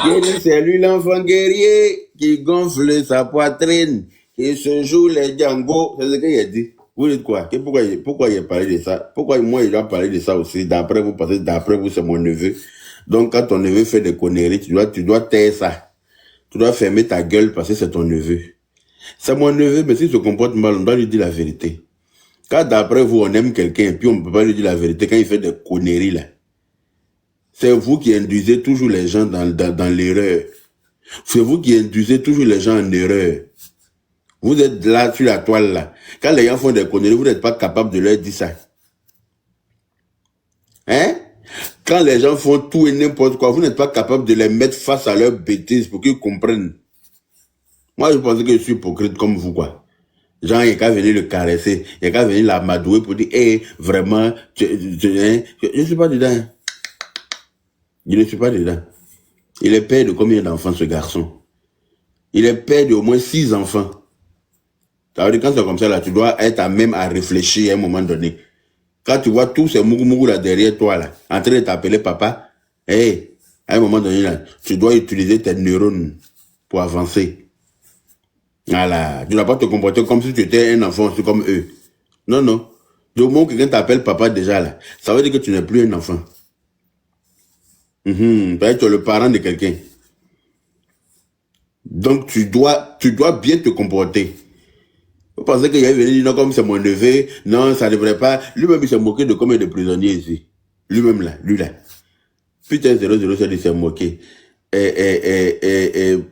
J'ai dit, c'est lui l'enfant guerrier qui gonfle sa poitrine, qui se joue les Django. C'est ce qu'il a dit. Vous dites quoi? Pourquoi il a parlé de ça? Pourquoi moi, il doit parler de ça aussi? D'après vous, parce que d'après vous, c'est mon neveu. Donc, quand ton neveu fait des conneries, tu dois taire ça. Tu dois fermer ta gueule parce que c'est ton neveu. C'est mon neveu, mais s'il se comporte mal, on doit lui dire la vérité. Quand d'après vous, on aime quelqu'un, puis on ne peut pas lui dire la vérité quand il fait des conneries là. C'est vous qui induisez toujours les gens dans l'erreur. C'est vous qui induisez toujours les gens en erreur. Vous êtes là sur la toile là. Quand les gens font des conneries, vous n'êtes pas capable de leur dire ça. Hein? Quand les gens font tout et n'importe quoi, vous n'êtes pas capable de les mettre face à leurs bêtises pour qu'ils comprennent. Moi, je pensais que je suis hypocrite comme vous, quoi. Genre, il n'y a qu'à venir le caresser, il n'y a qu'à venir l'amadouer pour dire, hey, vraiment, je ne suis pas dedans. Je ne suis pas dedans. Il est père de combien d'enfants, ce garçon? Il est père de au moins 6 enfants. Ça veut dire, quand c'est comme ça, là, tu dois être à même à réfléchir à un moment donné. Quand tu vois tous ces mougou là derrière toi, là, en train de t'appeler papa, hey, à un moment donné, là, tu dois utiliser tes neurones pour avancer. Voilà. Tu ne dois pas te comporter comme si tu étais un enfant, c'est comme eux. Non, non. Du moment que quelqu'un t'appelle papa déjà, là, ça veut dire que tu n'es plus un enfant. Peut-être tu es le parent de quelqu'un. Donc, tu dois bien te comporter. Vous pensez qu'il y a venu dire non, comme c'est mon neveu, non, ça ne devrait pas. Lui-même, il s'est moqué de combien de prisonniers ici. Lui-même, là, lui, là. Putain, 007, il s'est moqué.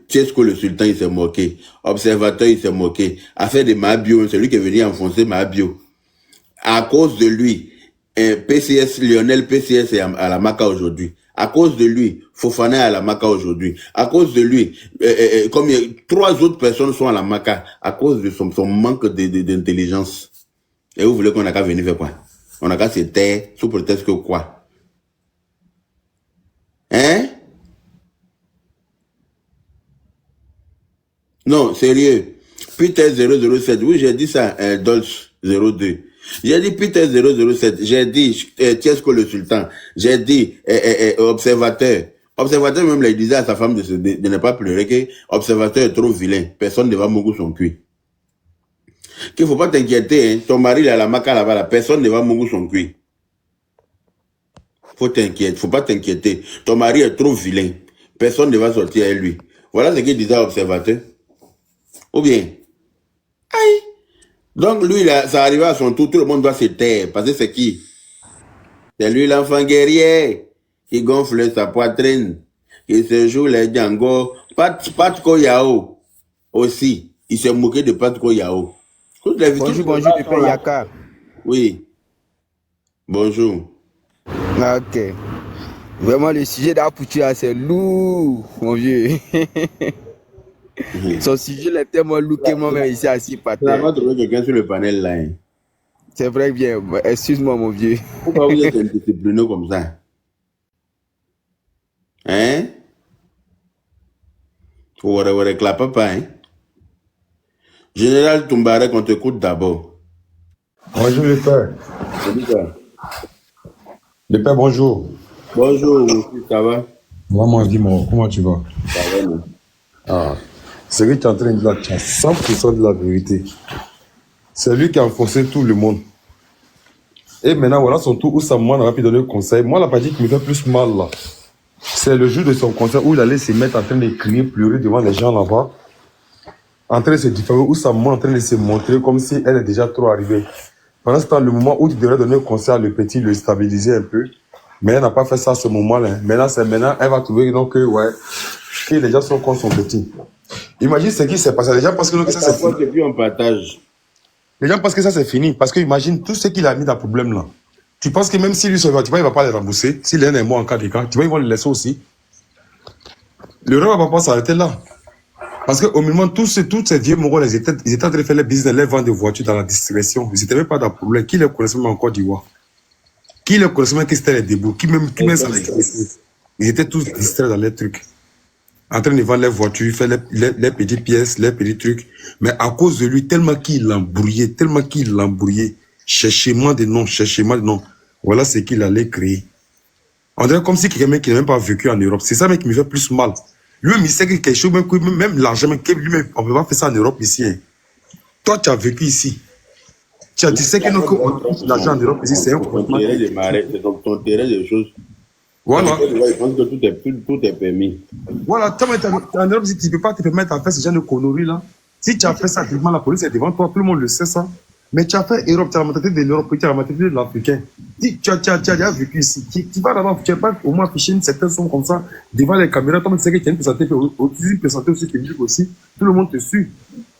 Tchesco, le sultan, il s'est moqué. Observateur, il s'est moqué. Affaire de Mabio, c'est lui qui est venu enfoncer Mabio. À cause de lui, PCS, Lionel PCS est à la Maca aujourd'hui. À cause de lui, Fofana est à la Maca aujourd'hui. À cause de lui, comme 3 autres personnes sont à la Maca, à cause de son manque d'intelligence. Et vous voulez qu'on a qu'à venir faire quoi? On a qu'à se taire sous prétexte que quoi? Hein? Non, sérieux. Peter 007, oui, j'ai dit ça, Dolce 02. J'ai dit Peter 007, j'ai dit Tchesco le sultan, j'ai dit observateur. Observateur même, là, il disait à sa femme de ne pas pleurer, que observateur est trop vilain, personne ne va mourir son cuit. Qu'il ne faut pas t'inquiéter, hein, ton mari il est à la maca là-bas, là, personne ne va mourir son cuit. Faut pas t'inquiéter, ton mari est trop vilain, personne ne va sortir avec lui. Voilà ce qu'il disait à observateur. Ou bien, aïe. Donc lui, là, ça arrive à son tour, tout le monde doit se taire. Parce que c'est qui? C'est lui l'enfant guerrier qui gonfle sa poitrine, qui se joue les Django. Patko Yao aussi. Il s'est moqué de Patko Yao. Bonjour, bonjour, Pépé Yaka. Oui. Bonjour. Ah, ok. Vraiment, le sujet d'Apoutu, c'est lourd, mon vieux. Son sujet est tellement lourd que moi-même ici assis par Tu n'as terre. pas trouvé quelqu'un sur le panel là. Hein? C'est vrai bien. Excuse-moi, mon vieux. Pourquoi vous êtes indiscipliné comme ça? Hein? Ouais, clap pas, hein? Général Toumbarek, on t'écoute d'abord. Bonjour le père. Salut, toi. Le père, bonjour. Bonjour, monsieur, ça va? Maman, dis-moi, comment tu vas? Ça va, non? Ah, c'est lui qui est en train de dire, tu as 100% de la vérité. C'est lui qui a enfoncé tout le monde. Et maintenant, voilà son tour où sa maman n'a pu donner le conseil. Moi, la partie qui me fait plus mal, là, c'est le jour de son conseil où il allait se mettre en train de crier, pleurer devant les gens là-bas. En train de se différer, où sa maman est en train de se montrer comme si elle est déjà trop arrivée. Pendant ce temps, le moment où tu devrais donner le conseil à le petit, le stabiliser un peu, mais elle n'a pas fait ça à ce moment-là. Maintenant, elle va trouver donc, que les gens sont contre son petit. Imagine ce qui s'est passé. Les gens pensent que ça c'est fini. On partage. Les gens pensent que ça c'est fini. Parce que imagine tout ce qu'il a mis dans le problème là. Tu penses que même si lui se va, tu vois, il ne va pas les rembourser. S'il est un mois en cas de cas, tu vois, ils vont le laisser aussi. Le roi ne va pas s'arrêter là. Parce qu'au moment, tous ces vieux moraux, ils étaient en train de faire les business, les ventes de voitures dans la distribution. Ils n'étaient même pas dans le problème. Qui les connaissait même en Côte d'Ivoire? Qui les connaissait même qui c'était les débuts? Qui même ça les connaissait? Ils étaient tous distraits dans les trucs. En train de vendre les voitures, faire les petites pièces, les petits trucs. Mais à cause de lui, tellement qu'il l'embrouillait, cherchement de noms. Voilà ce qu'il allait créer. On dirait comme si quelqu'un qui n'a même pas vécu en Europe. C'est ça, mec, qui me fait plus mal. Lui-même, il sait que quelque chose, même l'argent, même lui-même, on ne peut pas faire ça en Europe ici. Hein. Toi, tu as vécu ici. Tu sais que l'argent en Europe ici, c'est un comportement. C'est ton terrain de choses. Voilà. Je pense que tout est permis. Voilà, en Europe, si tu ne peux pas te permettre de faire ce genre de conneries là, si tu as fait ça, la police est devant toi, tout le monde le sait ça. Mais tu as fait Europe, tu as la mentalité de l'Europe, tu as la mentalité de l'Africain. Si tu as déjà vécu ici, tu vas là-bas, tu vas pas au moins afficher une certaine somme comme ça devant les caméras. Toi, tu sais que tu as une personnalité, une personnalité aussi publique aussi. Tout le monde te suit.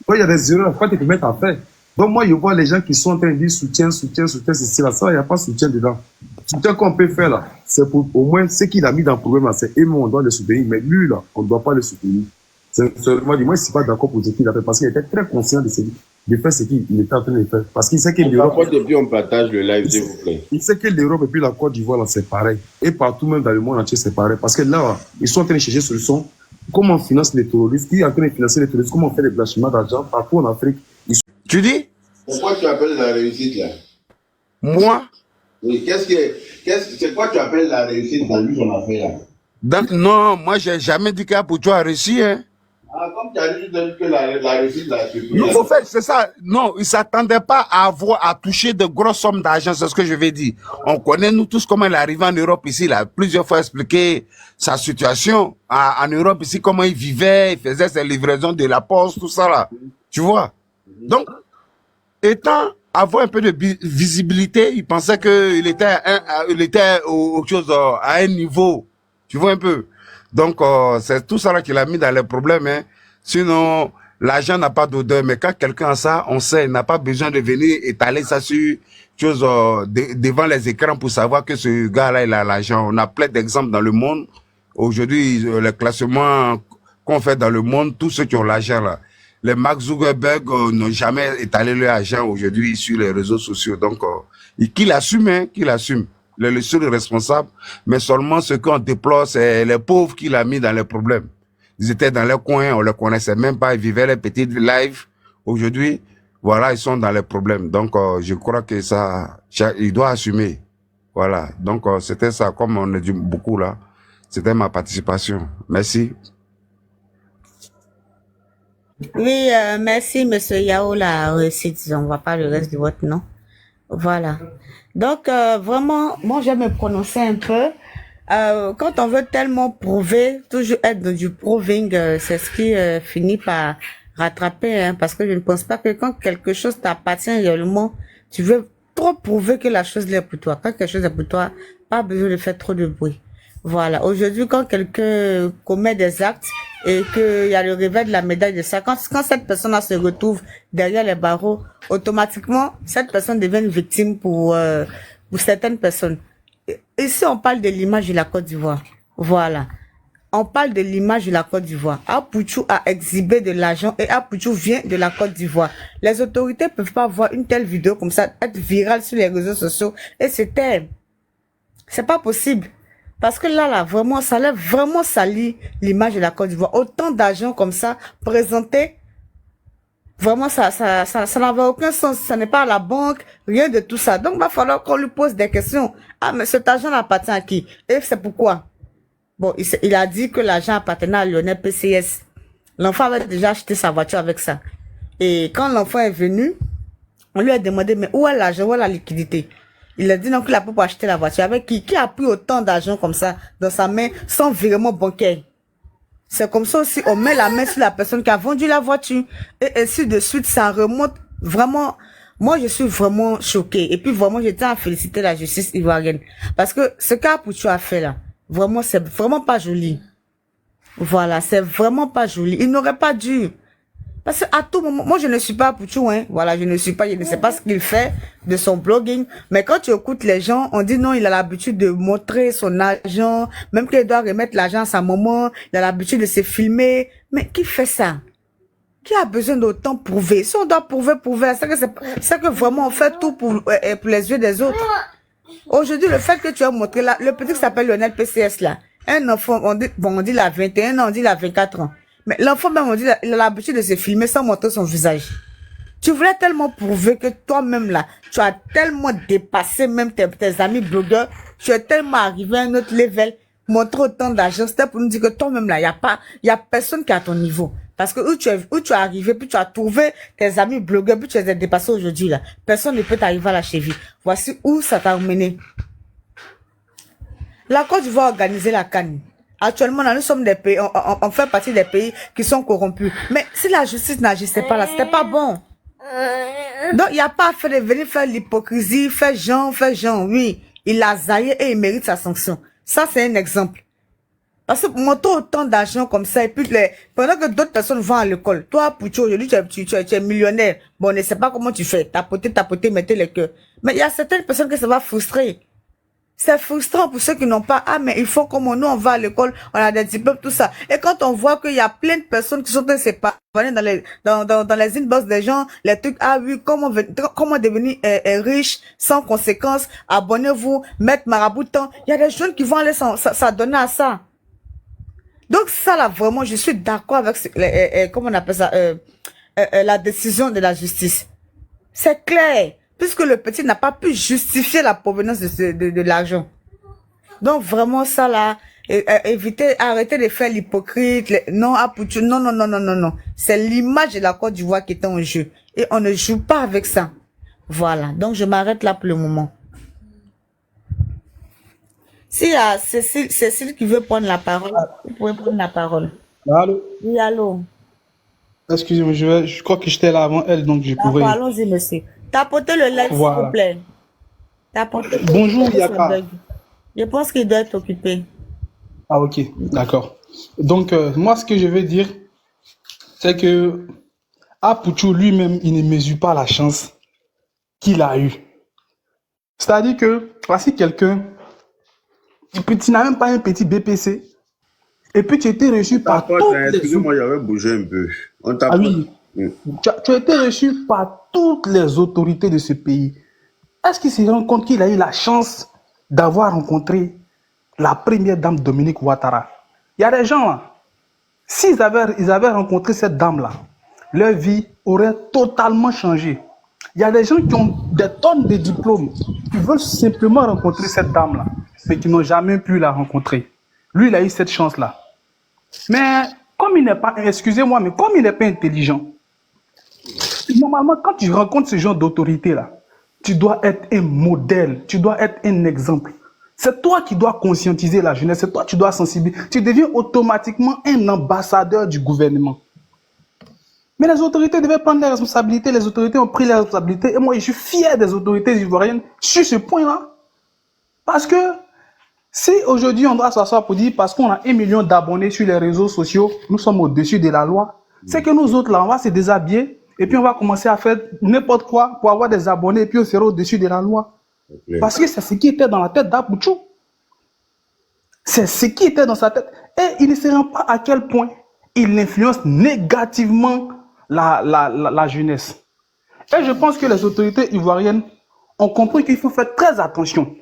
Toi, il y a des erreurs, faut pas te permettre à faire. Donc, moi, je vois les gens qui sont en train de dire soutien, soutien, soutien, c'est là. Ça, il n'y a pas de soutien dedans. Soutien qu'on peut faire là, c'est pour au moins ce qu'il a mis dans le problème là, c'est on doit le soutenir. Mais lui là, on ne doit pas le soutenir. C'est seulement, moi, je ne suis pas d'accord pour ce qu'il a fait parce qu'il était très conscient de faire ce qu'il était en train de faire. Parce qu'il sait que l'Europe. Depuis, on partage le live, s'il vous plaît. Il sait que l'Europe et puis la Côte d'Ivoire là, c'est pareil. Et partout, même dans le monde entier, c'est pareil. Parce que là, ils sont en train de chercher solution. Comment on finance les terroristes? Qui est en train de financer les terroristes? Comment on fait des blanchiments d'argent partout en Afrique? Tu dis? C'est quoi tu appelles la réussite là? Moi? Oui, c'est quoi tu appelles la réussite dans lui, son affaire là? Non, moi, j'ai jamais dit qu'Apoucho a réussi, hein. Ah, comme tu as dit que la réussite là, Non, en fait, c'est ça. Non, il s'attendait pas à toucher de grosses sommes d'argent, c'est ce que je vais dire. On connaît, nous tous, comment il est arrivé en Europe ici, il a plusieurs fois expliqué sa situation. En Europe ici, comment il vivait, il faisait ses livraisons de la poste, tout ça là. Tu vois? Donc, avoir un peu de visibilité, il pensait qu'il était, à un niveau. Tu vois un peu? Donc, c'est tout ça là qu'il a mis dans les problèmes. Hein. Sinon, l'argent n'a pas d'odeur. Mais quand quelqu'un a ça, on sait, il n'a pas besoin de venir étaler ça sur devant les écrans pour savoir que ce gars-là, il a l'argent. On a plein d'exemples dans le monde. Aujourd'hui, le classement qu'on fait dans le monde, tous ceux qui ont l'argent là. Les Mark Zuckerberg n'ont jamais étalé leur argent aujourd'hui sur les réseaux sociaux. Donc, qu'il assume, hein, qu'il assume. Il est le seul responsable. Mais seulement ce qu'on déplore, c'est les pauvres qu'il a mis dans les problèmes. Ils étaient dans leur coin, on les connaissait même pas, ils vivaient les petites lives. Aujourd'hui, voilà, ils sont dans les problèmes. Donc, je crois que il doit assumer. Voilà. Donc, c'était ça, comme on a dit beaucoup là. C'était ma participation. Merci. Oui, merci, monsieur Yao, la réussite. On ne voit pas le reste de votre nom. Voilà. Donc, vraiment, moi, je vais me prononcer un peu. Quand on veut tellement prouver, toujours être dans du proving, c'est ce qui finit par rattraper, hein, parce que je ne pense pas que quand quelque chose t'appartient réellement, tu veux trop prouver que la chose l'est pour toi. Quand quelque chose est pour toi, pas besoin de faire trop de bruit. Voilà. Aujourd'hui, quand quelqu'un commet des actes et qu'il y a le réveil de la médaille de ça, quand cette personne-là se retrouve derrière les barreaux, automatiquement, cette personne devient une victime pour certaines personnes. Ici, on parle de l'image de la Côte d'Ivoire. Voilà. On parle de l'image de la Côte d'Ivoire. Apouchou a exhibé de l'argent et Apouchou vient de la Côte d'Ivoire. Les autorités peuvent pas voir une telle vidéo comme ça être virale sur les réseaux sociaux et se taire. C'est pas possible. Parce que là, vraiment, ça l'a vraiment sali l'image de la Côte d'Ivoire. Autant d'argent comme ça, présenté, vraiment, ça n'avait aucun sens. Ça n'est pas à la banque, rien de tout ça. Donc, il va falloir qu'on lui pose des questions. Ah, mais cet argent appartient à qui? Et c'est pourquoi? Bon, il a dit que l'argent appartenait à Lionel PCS. L'enfant avait déjà acheté sa voiture avec ça. Et quand l'enfant est venu, on lui a demandé, mais où est l'argent, où est la liquidité? Il a dit non qu'il a pas pour acheter la voiture. Avec qui a pris autant d'argent comme ça dans sa main sans virement bancaire? C'est comme ça aussi, on met la main sur la personne qui a vendu la voiture. Et ainsi de suite, ça remonte vraiment. Moi, je suis vraiment choquée. Et puis vraiment, je tiens à féliciter la justice ivoirienne. Parce que ce qu'Apouchou a fait là, vraiment, c'est vraiment pas joli. Voilà, c'est vraiment pas joli. Il n'aurait pas dû. Parce qu'à tout moment, moi je ne suis pas Apouchou, hein. Voilà, je ne sais pas ce qu'il fait de son blogging. Mais quand tu écoutes les gens, on dit non, il a l'habitude de montrer son argent, même qu'il doit remettre l'argent à sa maman, il a l'habitude de se filmer. Mais qui fait ça? Qui a besoin d'autant prouver? Si on doit prouver, c'est que vraiment on fait tout pour les yeux des autres. Aujourd'hui, le fait que tu as montré là, le petit qui s'appelle Lionel PCS là, un enfant, on dit il a 21 ans, on dit il a 24 ans. Mais l'enfant même, on dit, il a l'habitude de se filmer sans montrer son visage. Tu voulais tellement prouver que toi-même là, tu as tellement dépassé même tes amis blogueurs, tu es tellement arrivé à un autre level. montrer autant d'argent, c'était pour nous dire que toi-même là, il y a personne qui est à ton niveau. Parce que où tu es arrivé, puis tu as trouvé tes amis blogueurs, puis tu les as dépassés aujourd'hui là. Personne ne peut t'arriver à la cheville. Voici où ça t'a mené. La Côte d'Ivoire organiser la CAN. Actuellement, nous sommes des pays, on fait partie des pays qui sont corrompus. Mais si la justice n'agissait pas là, c'était pas bon. Donc, il n'y a pas à venir faire l'hypocrisie, faire genre, oui. Il a zaillé et il mérite sa sanction. Ça, c'est un exemple. Parce que monter autant d'argent comme ça, et puis pendant que d'autres personnes vont à l'école, toi, Poucho, aujourd'hui, tu es millionnaire. Bon, on ne sait pas comment tu fais. Tapoter, mettez les queues. Mais il y a certaines personnes que ça va frustrer. C'est frustrant pour ceux qui n'ont pas, mais il faut comme nous, on va à l'école, on a des diplômes, tout ça. Et quand on voit qu'il y a plein de personnes qui sont dans les inbox des gens, les trucs, ah oui, comment devenir riche sans conséquences, abonnez-vous, mettre maraboutant. Il y a des jeunes qui vont aller s'adonner à ça. Donc ça là, vraiment, je suis d'accord avec, comment on appelle ça, la décision de la justice. C'est clair. Puisque le petit n'a pas pu justifier la provenance de l'argent. Donc vraiment ça là, arrêtez de faire l'hypocrite, non. C'est l'image de la Côte d'Ivoire qui est en jeu. Et on ne joue pas avec ça. Voilà, donc je m'arrête là pour le moment. S'il y a Cécile qui veut prendre la parole, vous pouvez prendre la parole. Allô? Oui, allô. Excusez-moi, je crois que j'étais là avant elle, donc je pouvais... Allons-y, monsieur. Tapotez le like, Voilà. s'il vous plaît. Bonjour, Yaka. Je pense qu'il doit être occupé. Ah, ok, d'accord. Donc, moi, ce que je veux dire, c'est que Pouchou lui-même, il ne mesure pas la chance qu'il a eue. C'est-à-dire que, voici quelqu'un, tu n'as même pas un petit BPC, et puis tu as été reçu par toutes les... Excusez-moi, j'avais bougé un peu. Ah oui. Tu as été reçu par toutes les autorités de ce pays. Est-ce qu'il se rend compte qu'il a eu la chance d'avoir rencontré la première dame Dominique Ouattara? Il y a des gens là, s'ils avaient rencontré cette dame-là, leur vie aurait totalement changé. Il y a des gens qui ont des tonnes de diplômes, qui veulent simplement rencontrer cette dame-là, mais qui n'ont jamais pu la rencontrer. Lui, il a eu cette chance-là. Mais comme il n'est pas, excusez-moi, mais comme il n'est pas intelligent, normalement, quand tu rencontres ce genre d'autorité-là, tu dois être un modèle, tu dois être un exemple. C'est toi qui dois conscientiser la jeunesse, c'est toi qui dois sensibiliser. Tu deviens automatiquement un ambassadeur du gouvernement. Mais les autorités devaient prendre les responsabilités, les autorités ont pris les responsabilités, et moi je suis fier des autorités ivoiriennes sur ce point-là. Parce que si aujourd'hui on doit s'asseoir pour dire, parce qu'on a 1 million d'abonnés sur les réseaux sociaux, nous sommes au-dessus de la loi, c'est que nous autres là, on va se déshabiller, et puis on va commencer à faire n'importe quoi pour avoir des abonnés, et puis on sera au-dessus de la loi. Parce que c'est ce qui était dans la tête d'Apouchou. C'est ce qui était dans sa tête. Et il ne se rend pas à quel point il influence négativement la jeunesse. Et je pense que les autorités ivoiriennes ont compris qu'il faut faire très attention.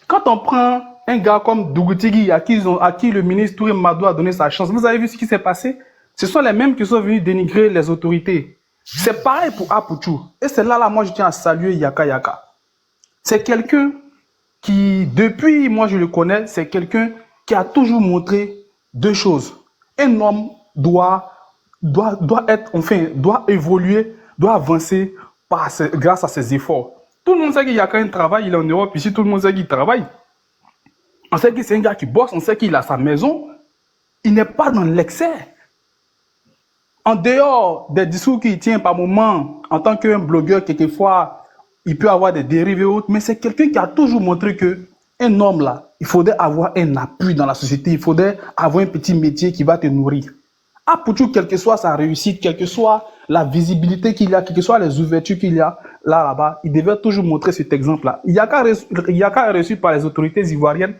Quand on prend un gars comme Dougoutigi, à qui le ministre Touré Madou a donné sa chance, vous avez vu ce qui s'est passé? Ce sont les mêmes qui sont venus dénigrer les autorités. C'est pareil pour Apouchou. Et c'est là, moi, je tiens à saluer Yaka Yaka. C'est quelqu'un qui, depuis moi je le connais, c'est quelqu'un qui a toujours montré deux choses. Un homme doit évoluer, doit avancer grâce à ses efforts. Tout le monde sait qu'il y a quand même un travail, il est en Europe, ici tout le monde sait qu'il travaille. On sait que c'est un gars qui bosse, on sait qu'il a sa maison. Il n'est pas dans l'excès. En dehors des discours qu'il tient par moment, en tant qu'un blogueur, quelquefois, il peut avoir des dérives et autres, mais c'est quelqu'un qui a toujours montré qu'un homme là, il faudrait avoir un appui dans la société, il faudrait avoir un petit métier qui va te nourrir. Pouchou, quelle que soit sa réussite, quelle que soit la visibilité qu'il a, quelles que soient les ouvertures qu'il y a là-bas, il devait toujours montrer cet exemple-là. Yaka est reçu par les autorités ivoiriennes,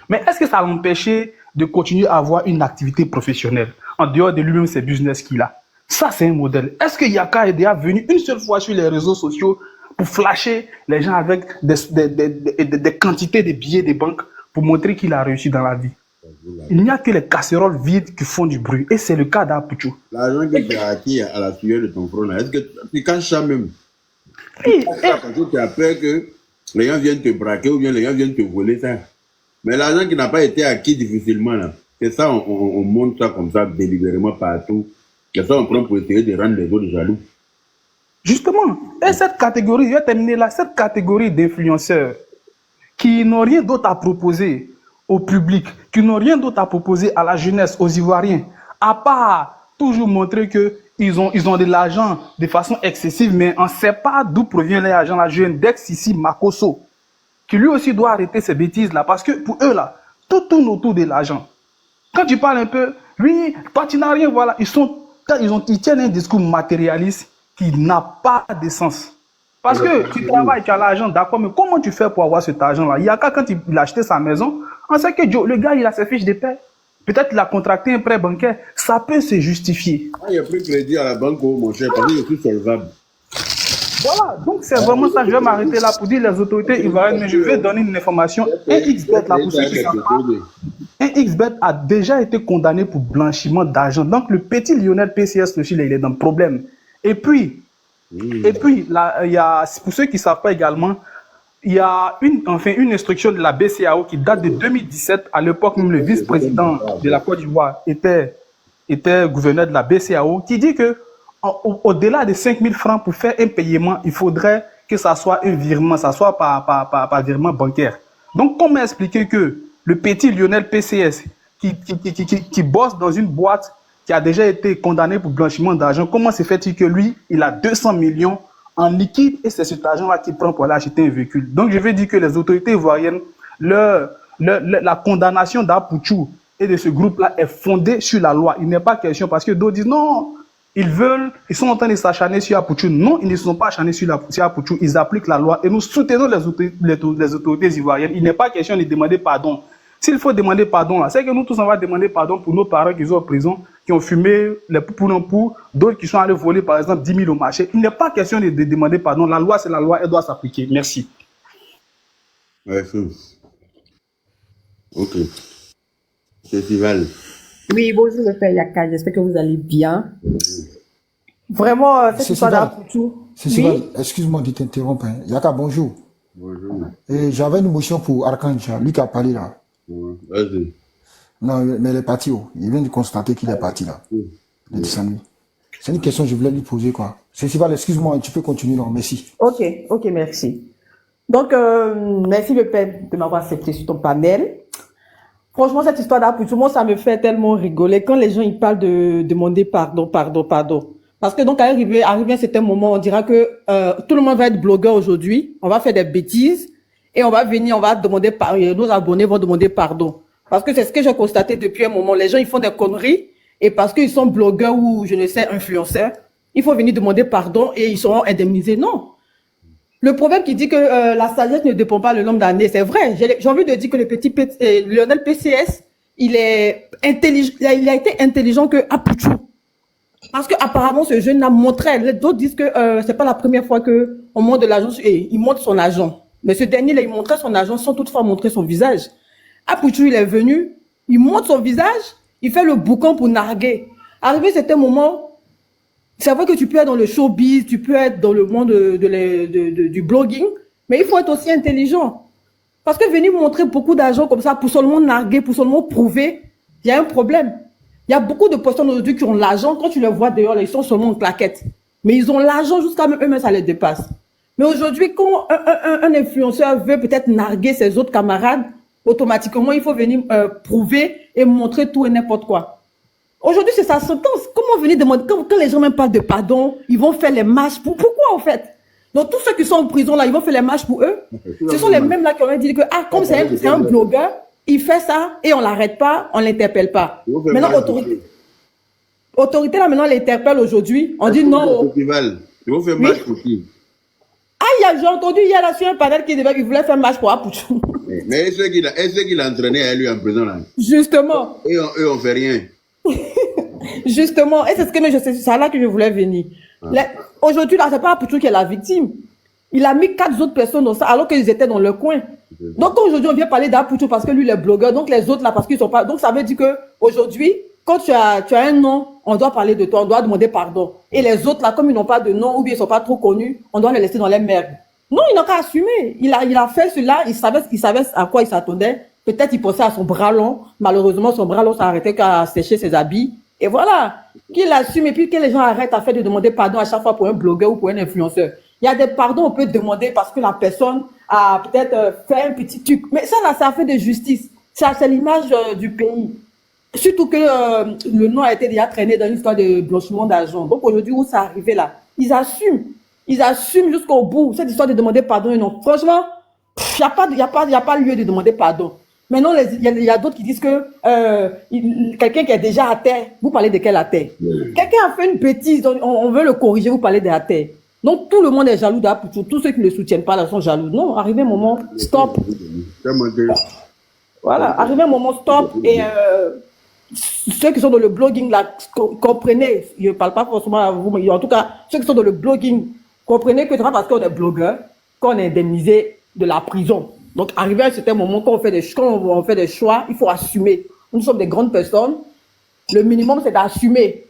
mais est-ce que ça l'empêchait de continuer à avoir une activité professionnelle en dehors de lui-même ses business qu'il a? Ça, c'est un modèle. Est-ce que Yaka est déjà venu une seule fois sur les réseaux sociaux pour flasher les gens avec des quantités de billets de banque pour montrer qu'il a réussi dans la vie? Il n'y a que les casseroles vides qui font du bruit. Et c'est le cas d'Apouchou. L'argent que tu as acquis à la sueur de ton front, là, est-ce que tu caches ça même? Et parce que tu as peur que les gens viennent te braquer ou bien les gens viennent te voler ça. Mais l'argent qui n'a pas été acquis difficilement, là, c'est ça, on monte ça comme ça délibérément partout. C'est ça, on prend pour essayer de rendre les autres jaloux. Justement, et cette catégorie, je vais terminer là, cette catégorie d'influenceurs qui n'ont rien d'autre à proposer au public, qui n'ont rien d'autre à proposer à la jeunesse, aux Ivoiriens, à part toujours montrer qu'ils ont de l'argent de façon excessive, mais on ne sait pas d'où provient l'argent. La jeune Dex ici, Makosso, qui lui aussi doit arrêter ces bêtises-là, parce que pour eux, là, tout tourne autour de l'argent. Quand tu parles un peu, oui, toi tu n'as rien, voilà, ils tiennent un discours matérialiste qui n'a pas de sens. Parce que tu travailles, tu as l'argent, d'accord, mais comment tu fais pour avoir cet argent-là? Il y a quand il a acheté sa maison, on sait que le gars, il a ses fiches de paie. Peut-être qu'il a contracté un prêt bancaire. Ça peut se justifier. Il n'y a plus de crédit à la banque, mon cher, parce que je suis solvable. Voilà, donc c'est vraiment ça. Je vais m'arrêter là pour dire les autorités ivoiriennes, mais je vais donner une information. Un XBet, là, pour ceux qui savent pas, un XBet a déjà été condamné pour blanchiment d'argent. Donc le petit Lionel PCS, le Chili, il est dans le problème. Et puis, là, il y a, pour ceux qui ne savent pas également, il y a une instruction de la BCAO qui date de 2017. À l'époque, même le vice-président de la Côte d'Ivoire était gouverneur de la BCAO, qui dit que au-delà de 5 000 francs pour faire un paiement, il faudrait que ça soit un virement, ça soit par virement bancaire. Donc, comment expliquer que le petit Lionel PCS, qui bosse dans une boîte qui a déjà été condamné pour blanchiment d'argent, comment se fait-il que lui, il a 200 millions en liquide et c'est cet argent-là qu'il prend pour aller acheter un véhicule? Donc, je veux dire que les autorités ivoiriennes, la condamnation d'Apouchou et de ce groupe-là est fondée sur la loi. Il n'est pas question, parce que d'autres disent non, ils sont en train de s'acharner sur Apouchou. Non, ils ne sont pas acharnés sur Apouchou, ils appliquent la loi et nous soutenons les autorités ivoiriennes. Il n'est pas question de demander pardon. S'il faut demander pardon, c'est que nous tous on va demander pardon pour nos parents qui sont en prison, qui ont fumé les pour d'autres qui sont allés voler par exemple 10 000 au marché. Il n'est pas question de demander pardon. La loi, c'est la loi, elle doit s'appliquer. Merci. Ouais, ok. Festival. Oui, bonjour le père Yaka, j'espère que vous allez bien. Vraiment, cette histoire d'Apouchou. Cécival, Oui, excuse-moi de t'interrompre. Hein. Yaka, bonjour. Bonjour. Et j'avais une motion pour Archange, lui qui a parlé là. Vas-y. Non, mais il est parti. Oh. Il vient de constater qu'il est parti là. Il est descendu. C'est une question que je voulais lui poser quoi. Cécival, excuse-moi, tu peux continuer, non, merci. ok, merci. Donc, merci le père de m'avoir accepté sur ton panel. Franchement, cette histoire d'Apouchou, moi, ça me fait tellement rigoler quand les gens ils parlent de demander pardon. Parce que donc, arrivé à un certain moment, on dira que tout le monde va être blogueur aujourd'hui, on va faire des bêtises et on va venir, on va demander nos abonnés vont demander pardon. Parce que c'est ce que j'ai constaté depuis un moment. Les gens, ils font des conneries et parce qu'ils sont blogueurs ou, je ne sais, influenceurs, il faut venir demander pardon et ils seront indemnisés. Non. Le problème qui dit que la sagesse ne dépend pas du nombre d'années, c'est vrai. J'ai envie de dire que le petit Lionel PCS, il est intelligent, il a été intelligent que Apouchou. Parce que apparemment ce jeune a montré, d'autres disent que c'est pas la première fois que on montre de l'argent et il montre son argent. Mais ce dernier là, il montrait son argent sans toutefois montrer son visage. Apouchou, il est venu, il montre son visage, il fait le boucan pour narguer. Arrivé cet moment, c'est vrai que tu peux être dans le showbiz, tu peux être dans le monde du blogging, mais il faut être aussi intelligent. Parce que venir montrer beaucoup d'argent comme ça pour seulement narguer, pour seulement prouver, il y a un problème. Il y a beaucoup de personnes aujourd'hui qui ont l'argent. Quand tu les vois dehors, ils sont seulement en claquette. Mais ils ont l'argent jusqu'à eux-mêmes, ça les dépasse. Mais aujourd'hui, quand un influenceur veut peut-être narguer ses autres camarades, automatiquement, il faut venir prouver et montrer tout et n'importe quoi. Aujourd'hui, c'est sa sentence. Comment venir demander, quand les gens même parlent de pardon, ils vont faire les marches. Pourquoi, en fait? Donc, tous ceux qui sont en prison, là, ils vont faire les marches pour eux. Ce sont les mêmes là qui ont dit que, comme c'est un blogueur, il fait ça et on l'arrête pas, on l'interpelle pas. Maintenant, autorité là, maintenant, l'interpelle aujourd'hui. On dit non. Ils vont faire match pour qui? Ah, j'ai entendu hier là sur un panel qui voulait faire match pour Apouchou. Mais est-ce qu'il a entraîné à lui en prison là? Justement. Et eux, on fait rien. Justement. Et c'est ça là que je voulais venir. Aujourd'hui, là, c'est pas Apouchou qui est la victime. Il a mis 4 autres personnes dans ça, alors qu'ils étaient dans leur coin. Donc, aujourd'hui, on vient parler d'Apouchou parce que lui, il est blogueur. Donc, les autres, là, parce qu'ils sont pas. Donc, ça veut dire que aujourd'hui, quand tu as un nom, on doit parler de toi, on doit demander pardon. Et les autres, là, comme ils n'ont pas de nom ou bien ils sont pas trop connus, on doit les laisser dans les merdes. Non, il n'a qu'à assumer. Il a fait cela, il savait à quoi il s'attendait. Peut-être il pensait à son bras long. Malheureusement, son bras long s'arrêtait qu'à sécher ses habits. Et voilà, qu'il assume et puis que les gens arrêtent à faire de demander pardon à chaque fois pour un blogueur ou pour un influenceur. Il y a des pardons on peut demander parce que la personne a peut-être fait un petit truc. Mais ça, là, ça fait de justice. Ça, c'est l'image du pays. Surtout que le nom a été déjà traîné dans une histoire de blanchiment d'argent. Donc aujourd'hui, où ça arrivé là, ils assument. Ils assument jusqu'au bout. Cette histoire de demander pardon, non. Franchement, il n'y a pas lieu de demander pardon. Maintenant, il y a d'autres qui disent que quelqu'un qui est déjà à terre, vous parlez de quel à terre? Quelqu'un a fait une bêtise, on veut le corriger, vous parlez de à terre. Donc tout le monde est jaloux d'Apouchou. Tous ceux qui ne le soutiennent pas là sont jaloux. Non, arrivé un moment, stop. Voilà, arrivé un moment, stop. Et ceux qui sont dans le blogging, là, comprenez, je ne parle pas forcément à vous, mais en tout cas, ceux qui sont dans le blogging, comprenez que ce n'est pas parce qu'on est blogueur qu'on est indemnisé de la prison. Donc, arrivé à un certain moment, quand on fait des choix, il faut assumer. Nous sommes des grandes personnes. Le minimum, c'est d'assumer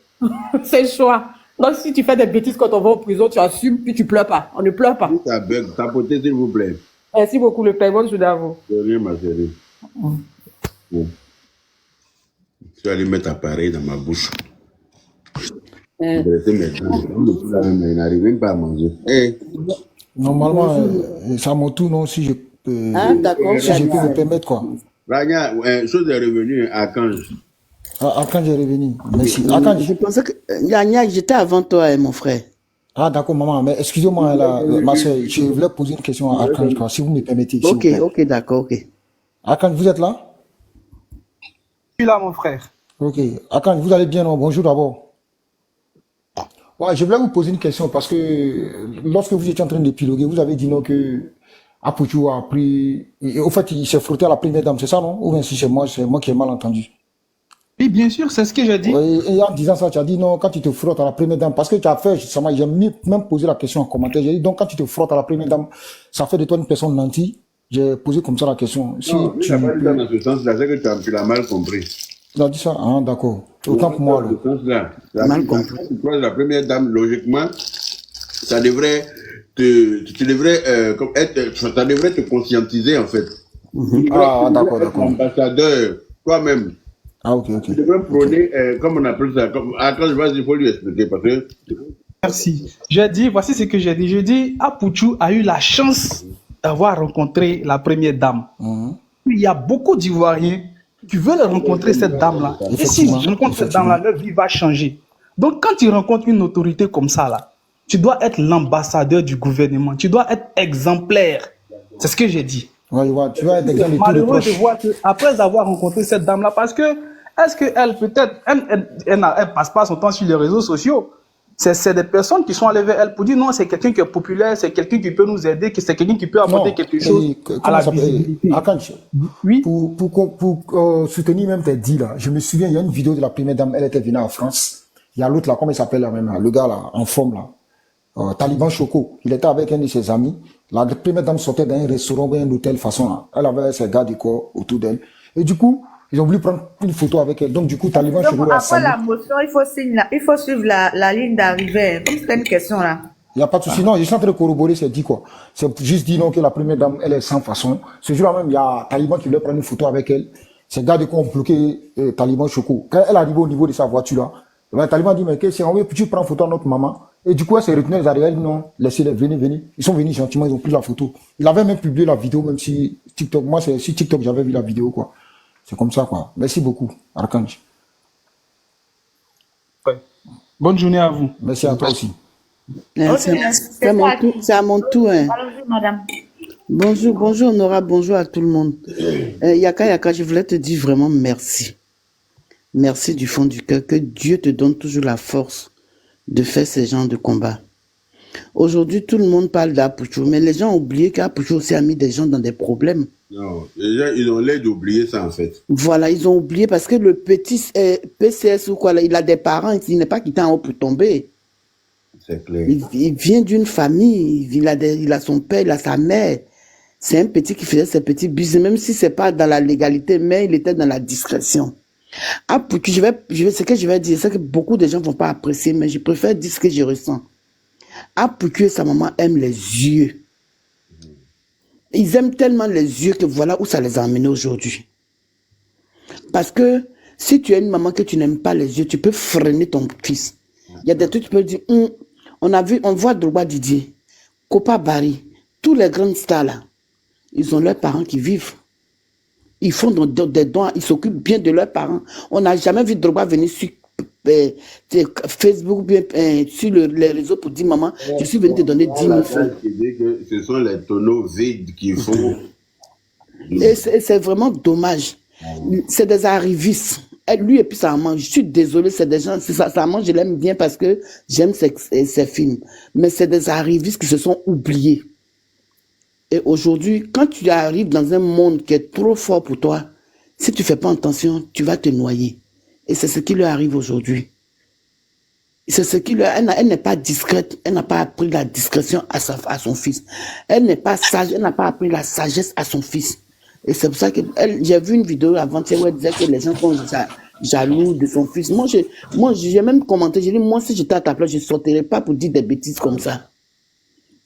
ces choix. Donc, si tu fais des bêtises quand on va en prison, tu assumes, puis tu pleures pas. On ne pleure pas. Ça bug, tapotez, s'il vous plaît. Merci beaucoup, le père. Bonne journée à vous. De rien, ma chérie. Bon. Je vais aller mettre appareil dans ma bouche. Je vais laisser mes dents. Il n'arrive même pas à manger. Hey. Normalement, c'est à mon tour, non, si je peux, d'accord. si je peux me permettre, quoi. Rania, chose est revenue à Archange. Ah, Archange est revenu. Merci. Archange. Je pensais que Yagna, j'étais avant toi, mon frère. Ah, d'accord, maman. Mais excusez-moi, là, ma soeur, je voulais poser une question à Archange, quoi, si vous me permettez. Ok, ok, d'accord, ok. Archange, vous êtes là? Je suis là, mon frère. Ok. Archange, vous allez bien, non? Bonjour d'abord. Ouais, je voulais vous poser une question parce que lorsque vous étiez en train d'épiloguer, vous avez dit non que Apouchou a pris, et au fait, il s'est frotté à la première dame, c'est ça, non? Ou bien si c'est moi qui ai mal entendu. Oui, bien sûr, c'est ce que j'ai dit. Oui, et en disant ça, tu as dit non, quand tu te frottes à la première dame, parce que tu as fait, justement, j'ai même posé la question en commentaire, j'ai dit donc quand tu te frottes à la première dame, ça fait de toi une personne nantie. J'ai posé comme ça la question. Si Non, tu n'as pas dit ça dans ce sens-là, c'est que tu l'as mal compris. Tu as dit ça? Ah, d'accord. Autant pour moi, Dans ce sens-là. La première dame, logiquement, ça devrait ça devrait te conscientiser, en fait. Ah, d'accord, d'accord. Ambassadeur, toi-même. Ah, ok, ok. Tu devrais prôner, comme on appelle ça, quand je vais, il faut lui expliquer, parce que... Merci. J'ai dit, voici ce que j'ai dit. Je dis, Apouchou a eu la chance d'avoir rencontré la première dame. Il y a beaucoup d'Ivoiriens qui veulent rencontrer cette dame-là. Et si je rencontre cette dame-là, leur vie va changer. Donc, quand tu rencontres une autorité comme ça, là, tu dois être l'ambassadeur du gouvernement. Tu dois être exemplaire. C'est ce que j'ai dit. Ouais, tu vas être exemplaire de tous les Malheureux de proches. voir qu'après avoir rencontré cette dame-là, parce que, est-ce qu'elle, peut-être, elle passe pas son temps sur les réseaux sociaux. C'est des personnes qui sont allées vers elle pour dire non, c'est quelqu'un qui est populaire, c'est quelqu'un qui peut nous aider, c'est quelqu'un qui peut apporter quelque chose à la visibilité. Oui. Pour soutenir même tes dits là, je me souviens, il y a une vidéo de la première dame, elle était venue en France. Il y a l'autre là, comment il s'appelle là même là, le gars là, en forme là, Taliban Choco. Il était avec un de ses amis. La première dame sortait d'un restaurant ou un hôtel façon là. Elle avait ses gars du corps autour d'elle. Et du coup, ils ont voulu prendre une photo avec elle. Donc, du coup, Taliban Choco a Après la motion, il faut suivre la ligne d'arrivée. Comme c'était une question là. Il n'y a pas de souci. Non, je suis en train de corroborer, c'est dit quoi. C'est juste dit non que la première dame, elle est sans façon. Ce jour-là même, il y a Taliban qui voulait prendre une photo avec elle. Ces gars de quoi ont bloqué Taliban Choco. Quand elle est arrivée au niveau de sa voiture là, le Taliban dit, mais qu'est-ce qu'on veut, tu prends photo à notre maman. Et du coup, elle s'est retenue, elle a dit, non, laissez-les, venez. Ils sont venus gentiment, ils ont pris la photo. Il avait même publié la vidéo, même si TikTok, moi, c'est sur TikTok, j'avais vu la vidéo, quoi. C'est comme ça, quoi. Merci beaucoup, Archange. Ouais. Bonne journée à vous. Merci à toi aussi. C'est à mon tour. Hein. Bonjour, madame. Bonjour Nora, bonjour à tout le monde. Yaka, je voulais te dire vraiment merci. Merci du fond du cœur. Que Dieu te donne toujours la force de faire ces genres de combats. Aujourd'hui, tout le monde parle d'Apouchou, mais les gens ont oublié qu'Apouchou aussi a mis des gens dans des problèmes. Non, les gens, ils ont l'air d'oublier ça, en fait. Voilà, ils ont oublié parce que le petit PCS ou quoi, là, il a des parents, il n'est pas quitté en haut pour tomber. C'est clair. Il vient d'une famille, il a son père, il a sa mère. C'est un petit qui faisait ses petits business, même si c'est pas dans la légalité, mais il était dans la discrétion. Apouchou, ce que je vais dire, c'est que beaucoup de gens vont pas apprécier, mais je préfère dire ce que je ressens. Apouchou et sa maman aiment les yeux. Ils aiment tellement les yeux que voilà où ça les a amenés aujourd'hui. Parce que si tu es une maman que tu n'aimes pas les yeux, tu peux freiner ton fils. Il y a des trucs, tu peux dire, on voit Drogba Didier, Kopa Barry, tous les grands stars là, ils ont leurs parents qui vivent. Ils font des dons, ils s'occupent bien de leurs parents. On n'a jamais vu Drogba venir sur Facebook, bien, sur les réseaux pour dire, maman, je suis venu te donner 10 000 francs. Ce sont les tonneaux vides qui font. Et c'est vraiment dommage. C'est des arrivistes. Lui et puis sa maman, je suis désolé, c'est des gens, sa maman, je l'aime bien parce que j'aime ses films. Mais c'est des arrivistes qui se sont oubliés. Et aujourd'hui, quand tu arrives dans un monde qui est trop fort pour toi, si tu ne fais pas attention, tu vas te noyer. Et c'est ce qui lui arrive aujourd'hui. C'est ce qui lui elle n'est pas discrète, elle n'a pas appris la discrétion à son fils. Elle n'est pas sage, elle n'a pas appris la sagesse à son fils. Et c'est pour ça que j'ai vu une vidéo avant-hier où elle disait que les gens sont jaloux de son fils. Moi, j'ai même commenté, j'ai dit, moi, si j'étais à ta place, je ne sortirais pas pour dire des bêtises comme ça.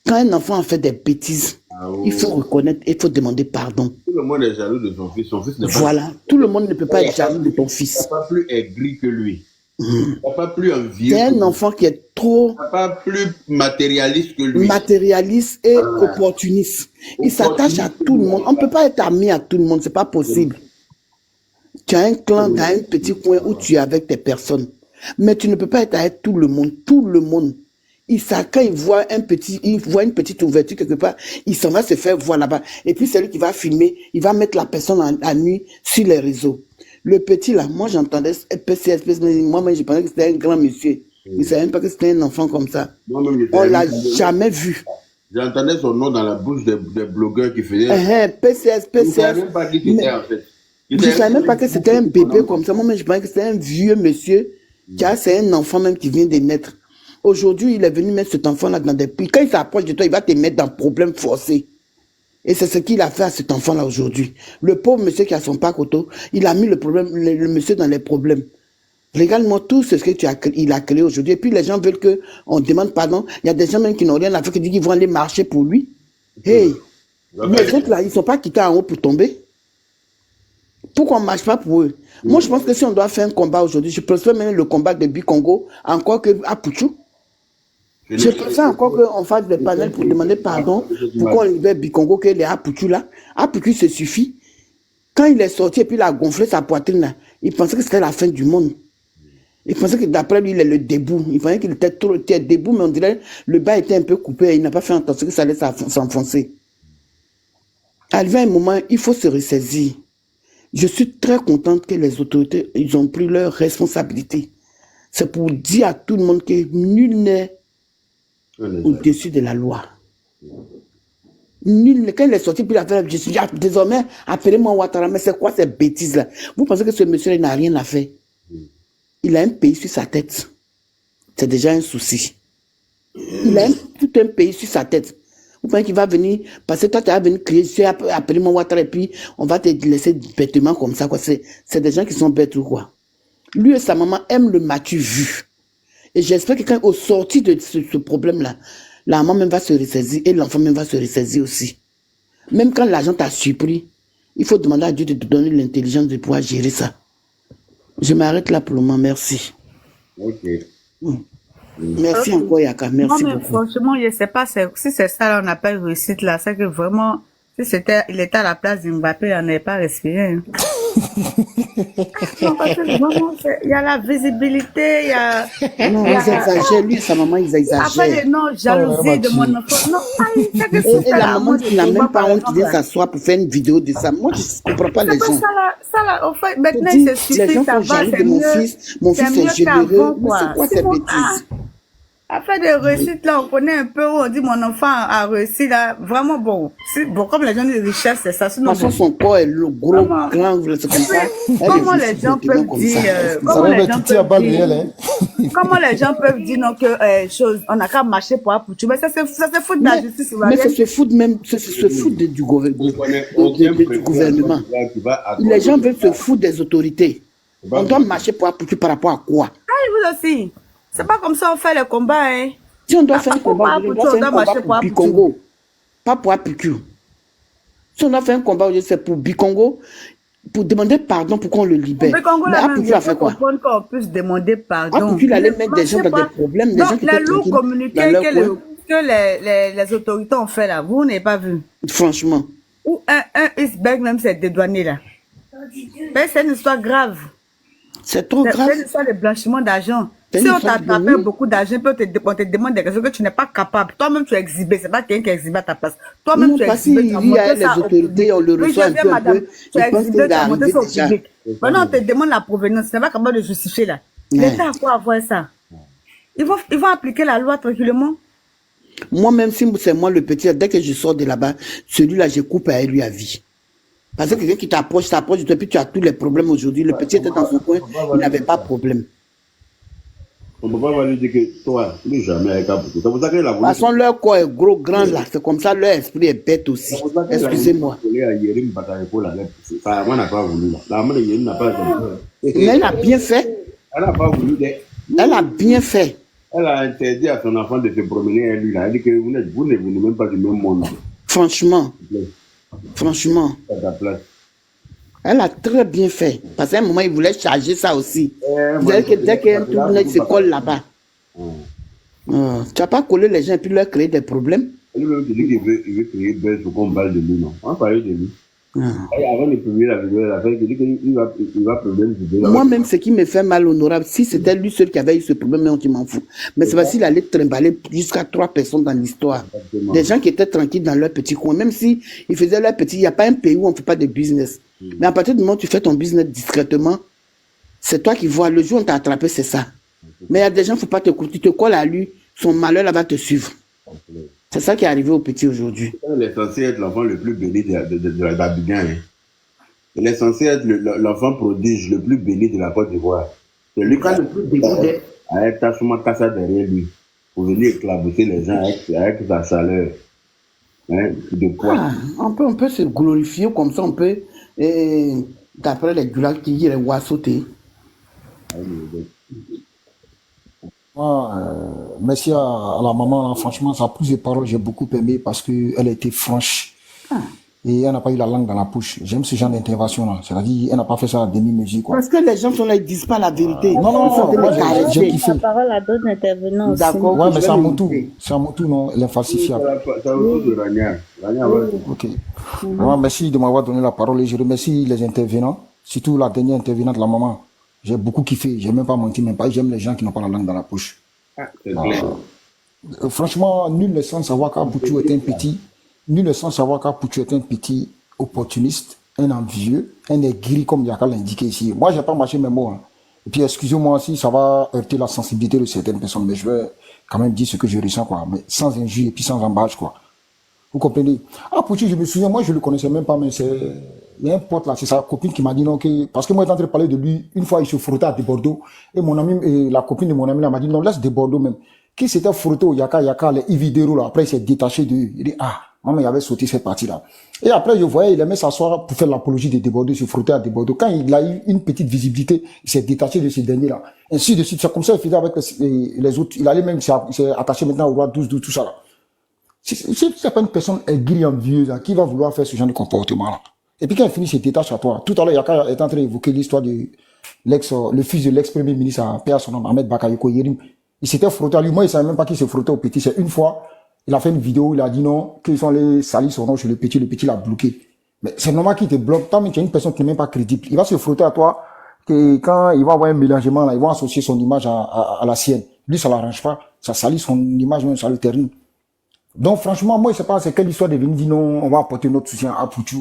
Quand un enfant a fait des bêtises, il faut reconnaître, il faut demander pardon. Tout le monde est jaloux de son fils n'est pas... Voilà, tout le monde ne peut pas être jaloux de ton fils. Il n'est pas plus aigri que lui. Il n'est pas plus envieux. C'est un enfant qui est trop... Il n'est pas plus matérialiste que lui. Matérialiste et opportuniste. Il s'attache à tout le monde. On ne peut pas être ami à tout le monde, ce n'est pas possible. Tu as un clan dans un petit coin où tu es avec tes personnes. Mais tu ne peux pas être avec tout le monde. Tout le monde. Quand il voit une petite ouverture quelque part, il s'en va se faire voir là-bas. Et puis c'est lui qui va filmer, il va mettre la personne à nuit sur les réseaux. Le petit là, moi j'entendais PCS, moi-même je pensais que c'était un grand monsieur. Je ne savais même pas que c'était un enfant comme ça. On ne l'a jamais vu. J'entendais son nom dans la bouche des blogueurs qui faisaient... PCS. Je ne savais même pas qui c'était en fait. Je ne savais même pas que c'était un bébé comme ça. Moi-même je pensais que c'était un vieux monsieur. C'est un enfant même qui vient de naître. Aujourd'hui, il est venu mettre cet enfant-là dans des... Puis quand il s'approche de toi, il va te mettre dans problème forcé. Et c'est ce qu'il a fait à cet enfant-là aujourd'hui. Le pauvre monsieur qui a son pack auto, il a mis le monsieur dans les problèmes. Regarde-moi tout ce qu'il a créé aujourd'hui. Et puis les gens veulent qu'on demande pardon. Il y a des gens même qui n'ont rien à faire, qui disent qu'ils vont aller marcher pour lui. Hey, les autres là, ils ne sont pas quittés en haut pour tomber. Pourquoi on ne marche pas pour eux? Moi, je pense que si on doit faire un combat aujourd'hui, je préfère même le combat de Bikongo encore qu'à Pouchou. Je préfère encore qu'on fasse des panels pour demander pardon pour qu'on libère Bikongo, qu'il est à Pouchou là. À Pouchou, ça suffit. Quand il est sorti et puis il a gonflé sa poitrine là, il pensait que c'était la fin du monde. Il pensait que d'après lui, il est le debout. Il pensait qu'il était debout, mais on dirait le bas était un peu coupé. Il n'a pas fait attention que ça allait s'enfoncer. Arrivé un moment, il faut se ressaisir. Je suis très contente que les autorités, ils ont pris leurs responsabilités. C'est pour dire à tout le monde que nul n'est au-dessus de la loi. Nul, quand il est sorti, puis il a fait, je suis désormais, appelez-moi Ouattara, mais c'est quoi ces bêtises-là? Vous pensez que ce monsieur n'a rien à faire? Il a un pays sur sa tête. C'est déjà un souci. Il a tout un pays sur sa tête. Vous pensez qu'il va venir, parce que toi, tu vas venir crier, appelez-moi Ouattara, et puis on va te laisser bêtement comme ça, quoi. C'est des gens qui sont bêtes ou quoi. Lui et sa maman aiment le matu vu. Et j'espère que quand, au sorti de ce problème-là, la maman même va se ressaisir et l'enfant même va se ressaisir aussi. Même quand l'argent t'a surpris, il faut demander à Dieu de te donner l'intelligence de pouvoir gérer ça. Je m'arrête là pour le moment, merci. Ok. Merci encore, Yaka, merci Non, mais beaucoup. franchement, je ne sais pas si c'est ça là, on appelle réussite là, c'est que vraiment, si il était à la place d'Mbappé, on n'avait pas respiré. Hein. Non, parce que vraiment, il y a la visibilité, il y a... Non, ils exagèrent, lui et sa maman, ils exagèrent. Après, non, jalousie de mon enfant. Non, c'est que c'est Et ça, la maman qui n'a même pas honte de ça. s'asseoir pour faire une vidéo de ça. Moi, je ne comprends pas les gens. Ça là, au fait, maintenant, Dit, il se les suffit, gens ça sont va, jaloux c'est de mon mieux. fils. Mon fils est généreux. Mais c'est quoi ces bêtises? Affaire de réussite, là, on connaît un peu où on dit mon enfant a réussi, là. Vraiment, bon, comme les gens disent richesse, c'est ça. De toute façon, son corps est le gros, grand, c'est comme ça. Comment les gens peuvent dire, comment les gens peuvent dire, non, que, on n'a qu'à marcher pour Apoutou, mais ça se fout de la justice ivoirienne. Mais ça se fout même, ça se fout du gouvernement. Les gens veulent se foutre des autorités. On doit marcher pour Apoutou par rapport à quoi? Ah, vous aussi. C'est pas comme ça on fait le combat, hein. Si on doit faire un combat, on doit faire un combat pour Bikongo, pas pour Apoutou. Si on doit faire un combat, c'est pour Bikongo. pour demander pardon pour qu'on le libère. Mais Congo, Mais là, même, Apoutu je a fait peux quoi? comprendre qu'on puisse demander pardon. Apoutu, il allait Mais mettre je des gens sais dans des pas. problèmes, des gens Donc, qui les étaient loups tranquilles dans communiqués leur que, coin. les autorités ont fait là, vous n'avez pas vu. Franchement. Ou un iceberg même s'est dédouané là. Mais c'est une histoire grave. C'est trop grave. C'est une histoire de blanchiment d'argent. C'est Si une on histoire de t'attrape oui. beaucoup d'argent, on te demande des raisons que tu n'es pas capable. Toi-même, tu es exhibé. C'est pas quelqu'un qui est exhibé à ta place. Toi-même, Non, tu es parce exhibé. qu'il Tu as dit montré à les ça au autorités, public. on le Oui, reçoit je un viens, peu, madame. Tu il es pense exhibé, qu'il tu va as montré arriver ça au déjà. public. Maintenant, on te demande la provenance. Tu n'es pas capable de justifier là. Ouais. L'État a quoi avoir ça? Ils vont appliquer la loi tranquillement. Moi, même si c'est moi le petit, dès que je sors de là-bas, celui-là, je coupe à lui à vie. Parce que quelqu'un qui t'approche, et puis tu as tous les problèmes aujourd'hui. Le petit était dans son coin, il n'avait pas de problème. On ne peut pas lui dire que toi, tu n'es jamais avec Apoutu. C'est pour ça que la De toute façon, leur corps est gros, grand là. C'est comme ça, leur esprit est bête aussi. Excusez-moi. Ça, on n'a pas voulu. La maman de Yérim n'a pas Mais elle a bien fait. Elle n'a pas voulu. Elle a bien fait. Elle a interdit à son enfant de se promener avec lui. Elle a dit que vous ne venez même pas du même monde. Franchement. Franchement. À ta place. Elle a très bien fait. Parce qu'à un moment, il voulait charger ça aussi. Dès qu'un tournage se colle là-bas. Tu n'as pas collé les gens et puis leur créer des problèmes. Lui-même dit qu'il veut créer buzz pour qu'on parle de lui, non? On parlait de lui. Et avant de publier la vidéo, il dit qu'il va publier une vidéo. Moi-même, ce qui me fait mal, honorable, si c'était lui seul qui avait eu ce problème, on m'en fout. Mais c'est parce qu'il allait trimballer jusqu'à 3 personnes dans l'histoire. Des gens qui étaient tranquilles dans leur petit coin. Même si ils faisaient leur petit, il n'y a pas un pays où on ne fait pas de business. Mais à partir du moment où tu fais ton business discrètement, c'est toi qui vois. Le jour où on t'a attrapé, c'est ça. Mais il y a des gens, il ne faut pas te couper. Tu te colles à lui, son malheur là va te suivre. C'est ça qui est arrivé au petit aujourd'hui. Il est censé être l'enfant le plus béni d'Abidjan. Il est censé être l'enfant prodige le plus béni de la Côte d'Ivoire. C'est lui qui a le plus béni avec Tassouma Kassa derrière lui pour venir éclabousser les gens avec sa chaleur. De poids. On peut se glorifier comme ça, on peut, d'après les gulags qui disent les oies sauter. Merci à la maman, là, franchement, sa prise de parole, j'ai beaucoup aimé parce qu'elle a été franche. Et elle n'a pas eu la langue dans la bouche. J'aime ce genre d'intervention-là. C'est-à-dire, elle n'a pas fait ça à demi-mesure, quoi. Parce que les gens sont là, ils ne disent pas la vérité. Non, moi, j'ai kiffé. La parole à d'autres intervenants aussi. D'accord. Ouais, mais c'est à mon tour. C'est à mon tour, non, elle est falsifiable. C'est autour de Rania. Ok. Vraiment, merci de m'avoir donné la parole et je remercie les intervenants, surtout la dernière intervenante, la maman. J'ai beaucoup kiffé, j'ai même pas menti, même pas. J'aime les gens qui n'ont pas la langue dans la poche. Franchement, nul ne sans savoir qu'Apoutu est un petit, nul ne sans savoir qu'Apoutu est un petit opportuniste, un envieux, un aigri comme Yaka l'a indiqué ici. Moi, j'ai pas marché mes mots. Et puis, excusez-moi si ça va heurter la sensibilité de certaines personnes, mais je vais quand même dire ce que je ressens, quoi. Mais sans injure et puis sans embâche, quoi. Vous comprenez? Apoutu, je me souviens, moi, je le connaissais même pas, mais il y a un pote là, c'est sa copine qui m'a dit non, parce que moi, j'étais en train de parler de lui, une fois, il se frottait à des Bordeaux, et mon ami, et la copine de mon ami là m'a dit non, laisse des Bordeaux même. Qui s'était frotté au Yaka, les Ividero là, après, il s'est détaché d'eux. Il dit, maman, il avait sauté cette partie-là. Et après, je voyais, il aimait s'asseoir pour faire l'apologie des débordés, se frotter à des Bordeaux. Quand il a eu une petite visibilité, il s'est détaché de ces derniers-là. Ainsi de suite. C'est comme ça, il faisait avec les autres. Il allait même s'est attaché maintenant au roi 12, tout ça là. C'est pas une personne aigrie, envieuse, hein, qui va vouloir faire ce genre de comportement-là. Et puis quand il finit, il se détache à toi. Tout à l'heure, Yaka est en train d'évoquer l'histoire de le fils de l'ex-premier ministre, à père son nom, Ahmed Bakayoko Yérim. Il s'était frotté à lui. Moi, il savait même pas qu'il se frottait au petit. C'est une fois, il a fait une vidéo, il a dit non, qu'ils sont allés salir son nom chez le petit l'a bloqué. Mais c'est normal qu'il te bloque. Tant que tu es une personne qui n'est même pas crédible, il va se frotter à toi, que quand il va avoir un mélangement, là, ils vont associer son image à la sienne. Lui, ça l'arrange pas. Ça salit son image, même ça le termine. Donc, franchement, moi, je sais pas, c'est quelle histoire de venir dire non, on va apporter notre soutien à Apoutu.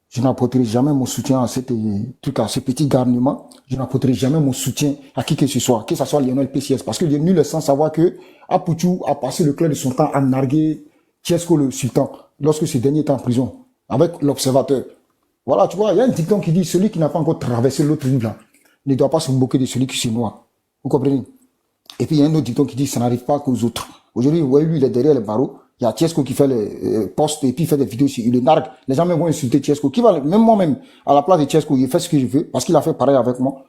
Je n'apporterai jamais mon soutien à ce petit garnement. Je n'apporterai jamais mon soutien à qui que ce soit Lionel PCS. Parce que nul le sans savoir que Apoutu a passé le clair de son temps à narguer Tiesko le sultan, lorsque ce dernier était en prison, avec l'observateur. Voilà, tu vois, il y a un dicton qui dit, celui qui n'a pas encore traversé l'autre rive là, ne doit pas se moquer de celui qui se noie. Vous comprenez? Et puis il y a un autre dicton qui dit, ça n'arrive pas qu'aux autres. Aujourd'hui, vous voyez, lui, il est derrière les barreaux. Il y a Tiesko qui fait les posts et puis il fait des vidéos sur il le nargue. Les gens même vont insulter Tiesko. Même moi-même, à la place de Tiesko, il fait ce que je veux parce qu'il a fait pareil avec moi.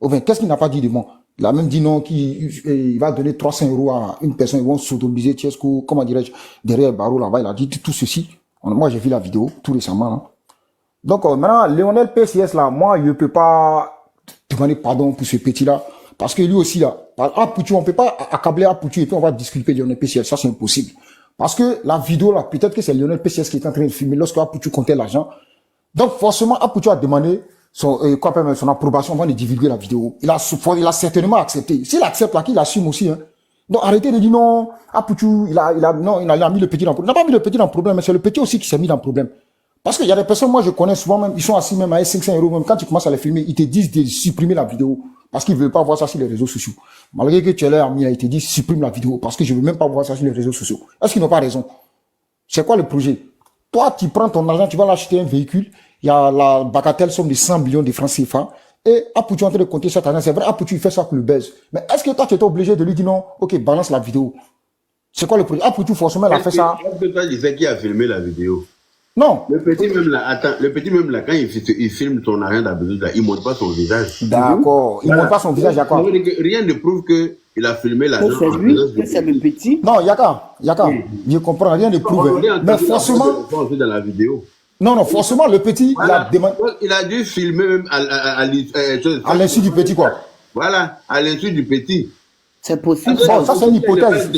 Enfin, qu'est-ce qu'il n'a pas dit de moi? Il a même dit non, qu'il va donner 300 € à une personne. Ils vont sodomiser Tiesko, comment dirais-je, derrière le barreau là-bas. Il a dit tout ceci. Moi, j'ai vu la vidéo tout récemment, là. Donc, maintenant, Lionel PCS, là, moi, je ne peux pas demander pardon pour ce petit-là. Parce que lui aussi, là, Apoutu, on ne peut pas accabler Apoutu et puis on va disculper Lionel PCS. Ça, c'est impossible. Parce que la vidéo, là, peut-être que c'est Lionel PCS qui est en train de filmer lorsque Apoutu comptait l'argent. Donc, forcément, Apoutu a demandé son approbation avant de divulguer la vidéo. Il a certainement accepté. S'il accepte, là, qu'il assume aussi, hein. Donc, arrêtez de dire non, Apoutu, il a mis le petit dans le problème. Il n'a pas mis le petit dans le problème, mais c'est le petit aussi qui s'est mis dans le problème. Parce qu'il y a des personnes, moi, je connais souvent même, ils sont assis même à 500 € même. Quand tu commences à les filmer, ils te disent de supprimer la vidéo. Parce qu'ils ne veulent pas voir ça sur les réseaux sociaux. Malgré que tu es là, ils te disent supprime la vidéo. Parce que je ne veux même pas voir ça sur les réseaux sociaux. Est-ce qu'ils n'ont pas raison? C'est quoi le projet? Toi, tu prends ton argent, tu vas l'acheter un véhicule. Il y a la bagatelle somme de 100 millions de francs CFA. Et Apoutu est en train de compter cet argent. C'est vrai, Apoutu, il fait ça pour le buzz. Mais est-ce que toi, tu étais obligé de lui dire non? Ok, balance la vidéo. C'est quoi le projet? Apoutu, forcément, il a fait ça. Est-ce que toi, tu sais qui a filmé la vidéo? Non. Le petit même là, quand il filme son argent d'habitude, là, il ne montre pas son visage. D'accord. Il ne montre pas son visage, d'accord. Rien ne prouve qu'il a filmé l'argent. C'est lui, que c'est le petit. Non, Yaka. Je comprends, rien ne prouve. Mais forcément. Dans la vidéo. Non, forcément, le petit, voilà. il a demandé. Il a dû filmer même à l'insu du petit, quoi. Voilà, à l'insu du petit. C'est possible. Ça, c'est une hypothèse.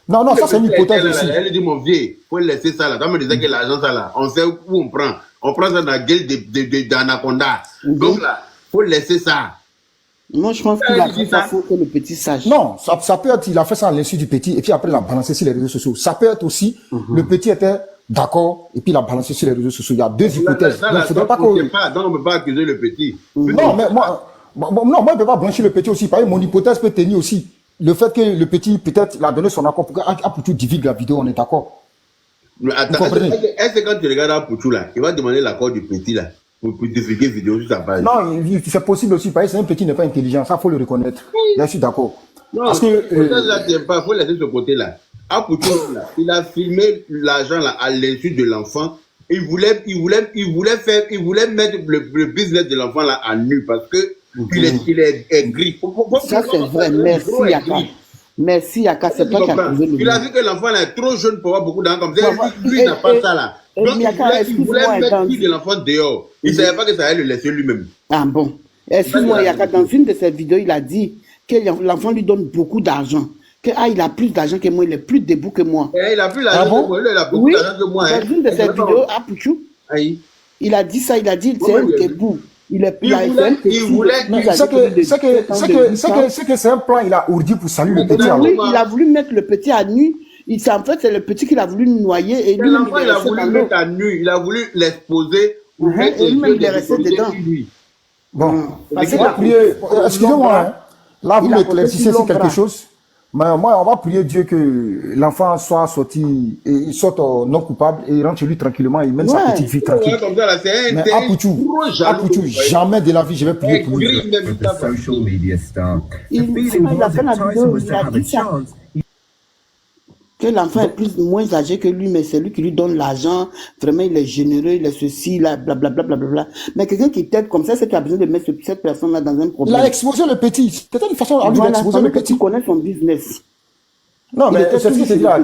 Non, ça c'est une hypothèse aussi. Elle dit, mon vieux, faut laisser ça là. Quand on me disait que l'argent, ça là, on sait où on prend. On prend ça dans la gueule d'Anaconda. Donc là, faut laisser ça. Moi, je pense qu'il a fait ça pour que le petit sache. Non, ça peut être, il a fait ça à l'insu du petit, et puis après, il a balancé sur les réseaux sociaux. Ça peut être aussi, le petit était d'accord, et puis il a balancé sur les réseaux sociaux. Il y a deux hypothèses. Donc, on ne peut pas accuser le petit. Non, mais moi, je ne peux pas blanchir le petit aussi. Par exemple, mon hypothèse peut tenir aussi. Le fait que le petit, peut-être, il a donné son accord pour qu'Apoutu divulgue la vidéo, on est d'accord. Attends, est-ce que quand tu regardes Apoutu là, il va demander l'accord du petit là, pour divulguer la vidéo sur sa page? Non, c'est possible aussi, parce que c'est un petit qui n'est pas intelligent, ça faut le reconnaître. Je suis d'accord. Non, parce que il faut laisser ce côté-là. Apoutu là, il a filmé l'argent là à l'insu de l'enfant. Il voulait mettre le business de l'enfant là à nu parce que il est gris. Ça, c'est vrai. Merci, Yaka. Merci, Yaka. C'est toi qui as posé le. Il a vu que l'enfant est trop jeune pour avoir beaucoup d'argent comme ça. Lui, il n'a pas ça là. Donc, il voulait mettre tout de l'enfant dehors. Il ne savait pas que ça allait le laisser lui-même. Ah bon. Excuse-moi, Yaka. Dans une de ses vidéos, il a dit que l'enfant lui donne beaucoup d'argent. Il a plus d'argent que moi, il est plus debout que moi. Il a plus d'argent que moi, il a beaucoup d'argent que moi. Dans une de ses vidéos, Apoutu, il a dit ça, il a dit c'est un debout. Il voulait. C'est que c'est un plan, il a ourdi pour saluer le petit. Oui, il a voulu mettre le petit à nu. En fait, c'est le petit qu'il a voulu noyer. Et lui, l'enfant, il a voulu mettre à nu. Il a voulu l'exposer. Et lui-même, il est resté dedans. Bon, excusez-moi. Là, vous m'éclaircissez sur quelque chose. Mais moi, on va prier Dieu que l'enfant soit sorti, et il sorte non coupable et il rentre chez lui tranquillement, il mène sa petite vie tranquille. Mais Apoutu, jamais de la vie, je vais prier pour lui. Il a fait la vidéo, il a dit ça. Que l'enfant est moins âgé que lui, mais c'est lui qui lui donne l'argent. Vraiment, il est généreux, il est ceci, là, blablabla. Mais quelqu'un qui t'aide comme ça, c'est que tu as besoin de mettre cette personne-là dans un problème. Il a exposé le petit. C'était une façon à lui d'exposer le petit. Tu connais son business. Non, mais c'est ce qu'il s'est dit là.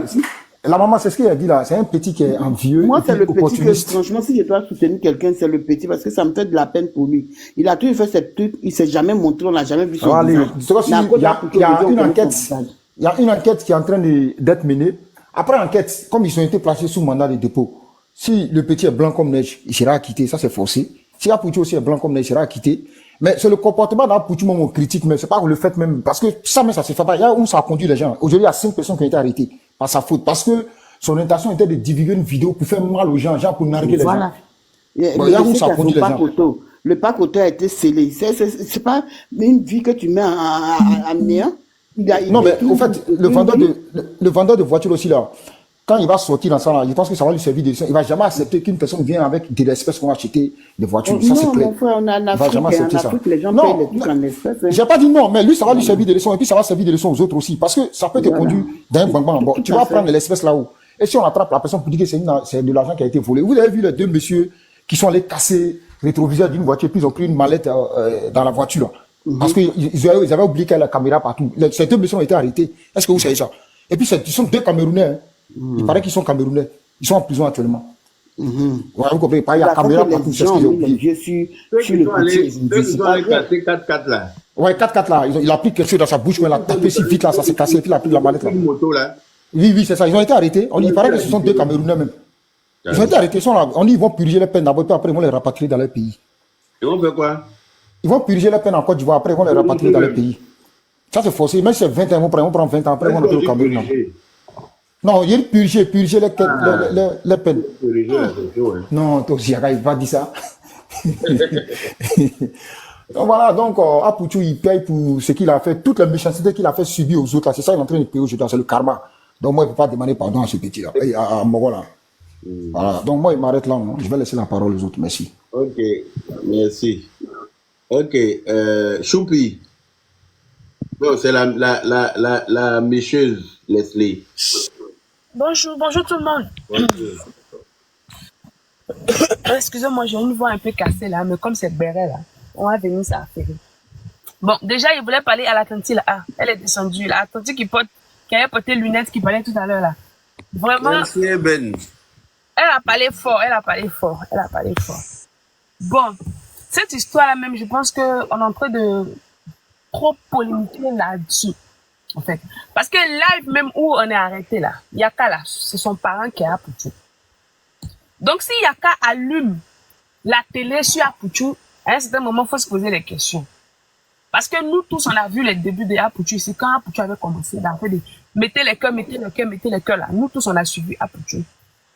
La maman, c'est ce qu'il a dit là. C'est un petit qui est envieux. Moi, c'est le petit que, franchement, si je dois soutenir quelqu'un, c'est le petit parce que ça me fait de la peine pour lui. Il a toujours fait cette truc, il s'est jamais montré, on l'a jamais vu son visage. Il y a une enquête. Il y a une enquête qui est en train d'être menée. Après l'enquête, comme ils ont été placés sous mandat de dépôt, si le petit est blanc comme neige, il sera acquitté, ça c'est forcé. Si Apoutu aussi est blanc comme neige, il sera acquitté. Mais c'est le comportement d'Apoutu même on critique, mais c'est pas le fait même, parce que ça même ça se fait pas. Il y a où ça a conduit les gens. Aujourd'hui, il y a 5 personnes qui ont été arrêtées par sa faute, parce que son intention était de divulguer une vidéo pour faire mal aux gens, pour narguer les gens. Il y a où ça a conduit les gens. Le pack auto a été scellé. C'est pas une vie que tu mets à néant. Non, mais au fait, le vendeur de voiture aussi, là, quand il va sortir dans ça, là, je pense que ça va lui servir de leçon. Il va jamais accepter qu'une personne vienne avec des espèces qu'on va acheter des voitures. Ça, c'est clair. Non, mon frère, on a en Afrique, les gens payent les trucs en espèces. J'ai pas dit non, mais lui, ça va lui servir de leçon. Et puis, ça va servir de leçon aux autres aussi. Parce que ça peut te conduire d'un bang. Bon, tu vas prendre l'espèce là-haut. Et si on attrape la personne pour dire que c'est de l'argent qui a été volé. Vous avez vu les deux messieurs qui sont allés casser le rétroviseur d'une voiture, puis ils ont pris une mallette dans la voiture, là. Parce qu'ils avaient oublié qu'il y a la caméra partout. Ces deux messieurs ont été arrêtés. Est-ce que vous savez ça? Et puis, ils sont deux Camerounais. Il paraît qu'ils sont Camerounais. Ils sont en prison actuellement. Ouais, vous comprenez pas, il y a D'accord caméra que partout, les c'est ce gens que j'ai ont mis les oublié. vieux sur Ceux qui le sont petit allés, aujourd'hui, ceux qui c'est sont pas allés vrai. casser 4-4 là. Ouais, 4-4 là, il a pris quelque chose dans sa bouche, mais il a tapé si vite là, ça s'est cassé, et puis il a pris la manette là. Une moto là. Oui, oui, c'est ça, ils ont été arrêtés. On dit, il paraît que ce sont deux Camerounais même. Ils ont été arrêtés, ils sont là. On dit, ils vont purger les peines d'abord, puis après, ils vont les rapatrier dans leur pays. Et on fait quoi? Ils vont purger les peines en Côte d'Ivoire, après, ils vont les rapatrier dans leur pays. Ça, c'est forcé. Même si c'est 20 ans, ils vont prendre 20 ans, après, ils vont rentrer au Cameroun. Là. Non, il y a purger les peines. Non, toi aussi, il va pas dire ça. Donc voilà, donc Apouchou, il paye pour ce qu'il a fait, toute la méchanceté qu'il a fait subir aux autres. C'est ça qu'il est en train de payer aujourd'hui, c'est le karma. Donc moi, il ne peut pas demander pardon à ce petit-là, à Mogo là. Voilà, donc moi, il m'arrête là, non? Je vais laisser la parole aux autres, merci. Ok, merci. Ok, Choupi. Non, c'est la mécheuse Leslie. Bonjour tout le monde. Bonjour. Excusez-moi, j'ai une voix un peu cassée là, mais comme c'est béret là, on va venir ça faire. Bon, déjà, il voulait parler à la tante là. Ah, elle est descendue. La tante qui avait porté lunettes qui parlait tout à l'heure là. Vraiment, Merci, Ben. elle a parlé fort. Bon, cette histoire-là même, je pense qu'on est en train de trop polémiquer là-dessus, en fait. Parce que live même où on est arrêté là, Yaka là, c'est son parent qui est à Apouchou. Donc si Yaka allume la télé sur Apouchou, à un certain moment, il faut se poser des questions. Parce que nous tous, on a vu les débuts de Apouchou. C'est quand Apouchou avait commencé à faire des... mettez les cœurs là. Nous tous, on a suivi Apouchou.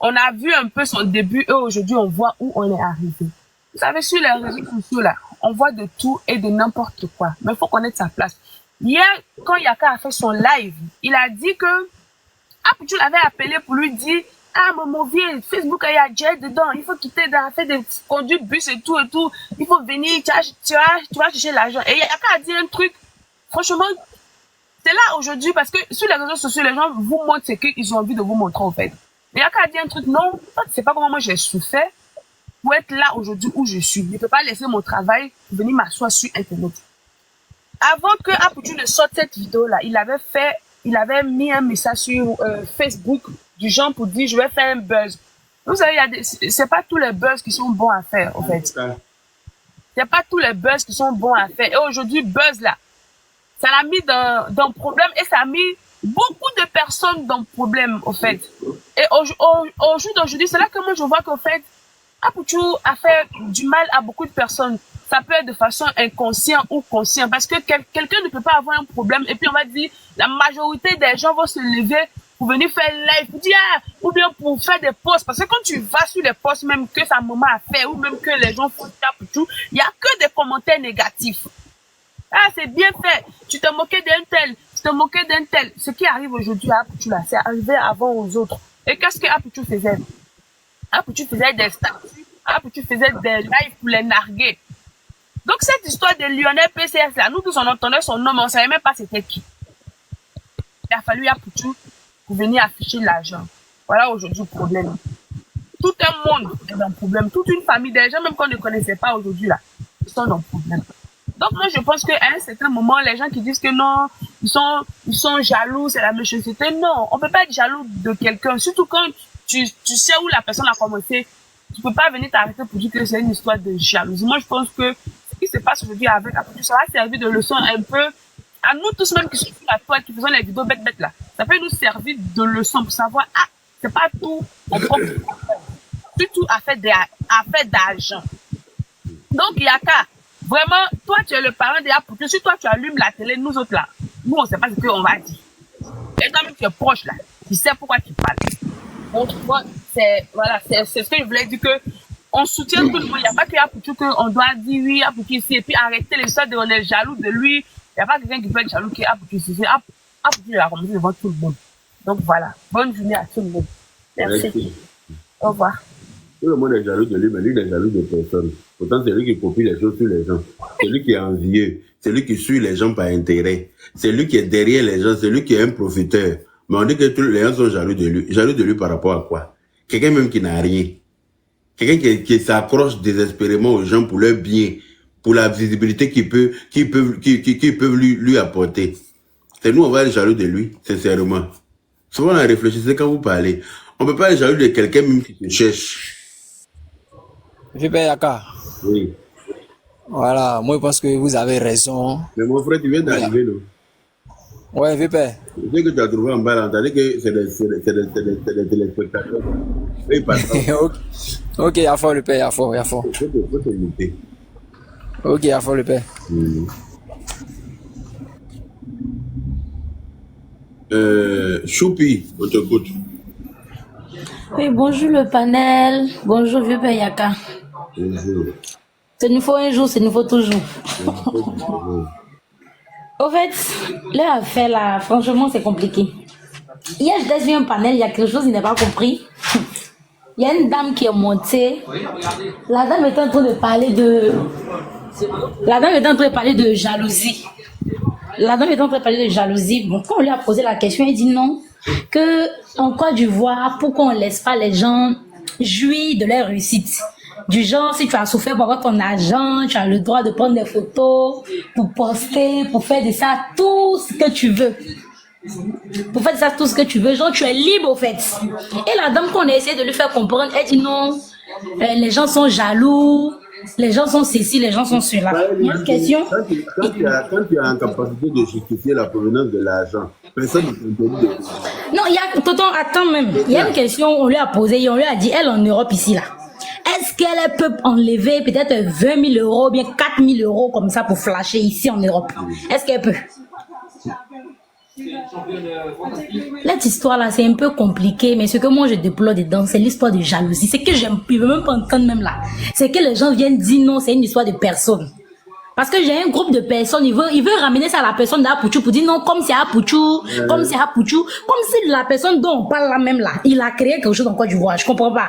On a vu un peu son début et aujourd'hui, on voit où on est arrivé. Vous savez, sur les réseaux sociaux là, on voit de tout et de n'importe quoi. Mais il faut connaître sa place. Hier, quand Yaka a fait son live, il a dit que Apouchou l'avait appelé pour lui dire « Ah, mon vieux, Facebook, il y a Jet dedans. Il faut quitter dans faire des conduits bus et tout. Il faut venir, tu vas chercher l'argent. » Et Yaka a dit un truc, franchement, c'est là aujourd'hui parce que sur les réseaux sociaux, les gens vous montrent ce qu'ils ont envie de vous montrer en fait. Et Yaka a dit un truc, non, tu sais pas comment moi j'ai souffert pour être là aujourd'hui où je suis. Je ne peux pas laisser mon travail pour venir m'asseoir sur Internet. Avant que Apouchou ne sorte cette vidéo-là, il avait mis un message sur Facebook du genre pour dire je vais faire un buzz. Vous savez, c'est pas tous les buzz qui sont bons à faire, en fait. C'est pas tous les buzz qui sont bons à faire. Et aujourd'hui, buzz là, ça l'a mis dans problème et ça a mis beaucoup de personnes dans problème, en fait. Et au jour d'aujourd'hui, c'est là que moi je vois qu'en fait, Apouchou a fait du mal à beaucoup de personnes. Ça peut être de façon inconsciente ou consciente parce que quelqu'un ne peut pas avoir un problème et puis on va dire la majorité des gens vont se lever pour venir faire live, pour dire ou bien pour faire des posts parce que quand tu vas sur les posts même que sa maman a fait ou même que les gens font Apouchou, il y a que des commentaires négatifs. Ah, c'est bien fait. Tu te moquais d'un tel, tu te moquais d'un tel. Ce qui arrive aujourd'hui à Apouchou là, c'est arrivé avant aux autres. Et qu'est-ce que Apouchou faisait? Apouchou faisait des statuts, Apouchou faisait des lives pour les narguer. Donc cette histoire de Lionel PCS là, nous tous on entendait son nom, mais on savait même pas c'était qui. Il a fallu Apouchou pour venir afficher l'argent. Voilà aujourd'hui le problème. Tout un monde est dans le problème, toute une famille, des gens même qu'on ne connaissait pas aujourd'hui là, ils sont dans le problème. Donc moi je pense qu'à un certain moment, les gens qui disent que non, ils sont jaloux, c'est la méchanceté. Non, on peut pas être jaloux de quelqu'un, surtout quand tu sais où la personne a commencé. Tu peux pas venir t'arrêter pour dire que c'est une histoire de jalousie. Moi je pense que ce qui se passe aujourd'hui avec Apouchou, ça va servir de leçon un peu à nous tous même qui sommes sur la toile, qui faisons les vidéos bêtes là. Ça peut nous servir de leçon pour savoir, ah, c'est pas tout en propre. Surtout à faire d'argent. Donc Yaka, vraiment, toi tu es le parent de Apouchou. Si toi tu allumes la télé, nous autres là, nous on sait pas ce qu'on va dire. Et toi même tu es proche là, tu sais pourquoi tu parles. Donc moi, c'est ce que je voulais dire que on soutient tout le monde. Il n'y a pas que Apouchou qu'on doit dire oui, Apouchou ici, et puis arrêter les histoires de on est jaloux de lui. Il n'y a pas quelqu'un qui peut être jaloux qui est Apouchou ici. Apouchou, il a commencé devant tout le monde. Donc voilà. Bonne journée à tout le monde. Merci. Au revoir. Tout le monde est jaloux de lui, mais lui n'est jaloux de personne. Pourtant, c'est lui qui copie les choses sur les gens. C'est lui qui est envieux. C'est lui qui suit les gens par intérêt. C'est lui qui est derrière les gens. C'est lui qui est un profiteur. Mais on dit que tous les gens sont jaloux de lui. Jaloux de lui par rapport à quoi? Quelqu'un même qui n'a rien. Quelqu'un qui s'accroche désespérément aux gens pour leur bien, pour la visibilité qu'ils peuvent lui apporter. C'est nous, on va être jaloux de lui, sincèrement. Souvent, on a réfléchi, c'est quand vous parlez. On peut pas être jaloux de quelqu'un même qui se cherche. Viper Yaka. Oui. Voilà, moi je pense que vous avez raison. Mais mon frère, tu viens d'arriver, non? Ouais, Viper. Dès que tu as trouvé en bas, là, t'as dit que c'est des téléspectateurs. Oui, pas Ok, ok, y'a fort le père, y'a fort. faut te limiter. Ok, y'a fort le père. Choupi, on t'écoute. Oui, bonjour le panel. Bonjour vieux père Yaka. Bonjour. C'est nous faut un jour, c'est nous faut toujours. Au fait, leur affaire là, franchement, c'est compliqué. Hier, j'étais sur un panel, il y a quelque chose que je n'ai pas compris. Il y a une dame qui est montée. La dame était en train de parler de... La dame était en train de parler de jalousie. La dame était en train de parler de jalousie. Bon, quand on lui a posé la question, elle dit non. Que en Côte d'Ivoire, pourquoi on ne laisse pas les gens jouir de leur réussite? Du genre, si tu as souffert pour avoir ton argent, tu as le droit de prendre des photos, pour poster, pour faire de ça tout ce que tu veux. Pour faire de ça tout ce que tu veux, genre tu es libre au fait. Et la dame qu'on a essayé de lui faire comprendre, elle dit non, les gens sont jaloux, les gens sont ceci, les gens sont cela. Il y a une question. Quand tu as en capacité de justifier la provenance de l'argent, personne ne t'interdit de... Non, il y a, Tonton, attends même. Il y a une question, on lui a posé et on lui a dit, elle en Europe ici là. Est-ce qu'elle peut enlever peut-être 20 000 euros, bien 4 000 euros comme ça pour flasher ici en Europe? Est-ce qu'elle peut? Cette histoire-là, c'est un peu compliqué, mais ce que moi je déplore dedans, c'est l'histoire de jalousie. C'est que j'aime, je veux même pas entendre même là. C'est que les gens viennent dire non, c'est une histoire de personne. Parce que j'ai un groupe de personnes, il veut ramener ça à la personne d'Apouchou pour dire non, comme c'est Apouchou, comme c'est Apouchou, comme si la personne dont on parle là même là, il a créé quelque chose en Côte d'Ivoire, je comprends pas.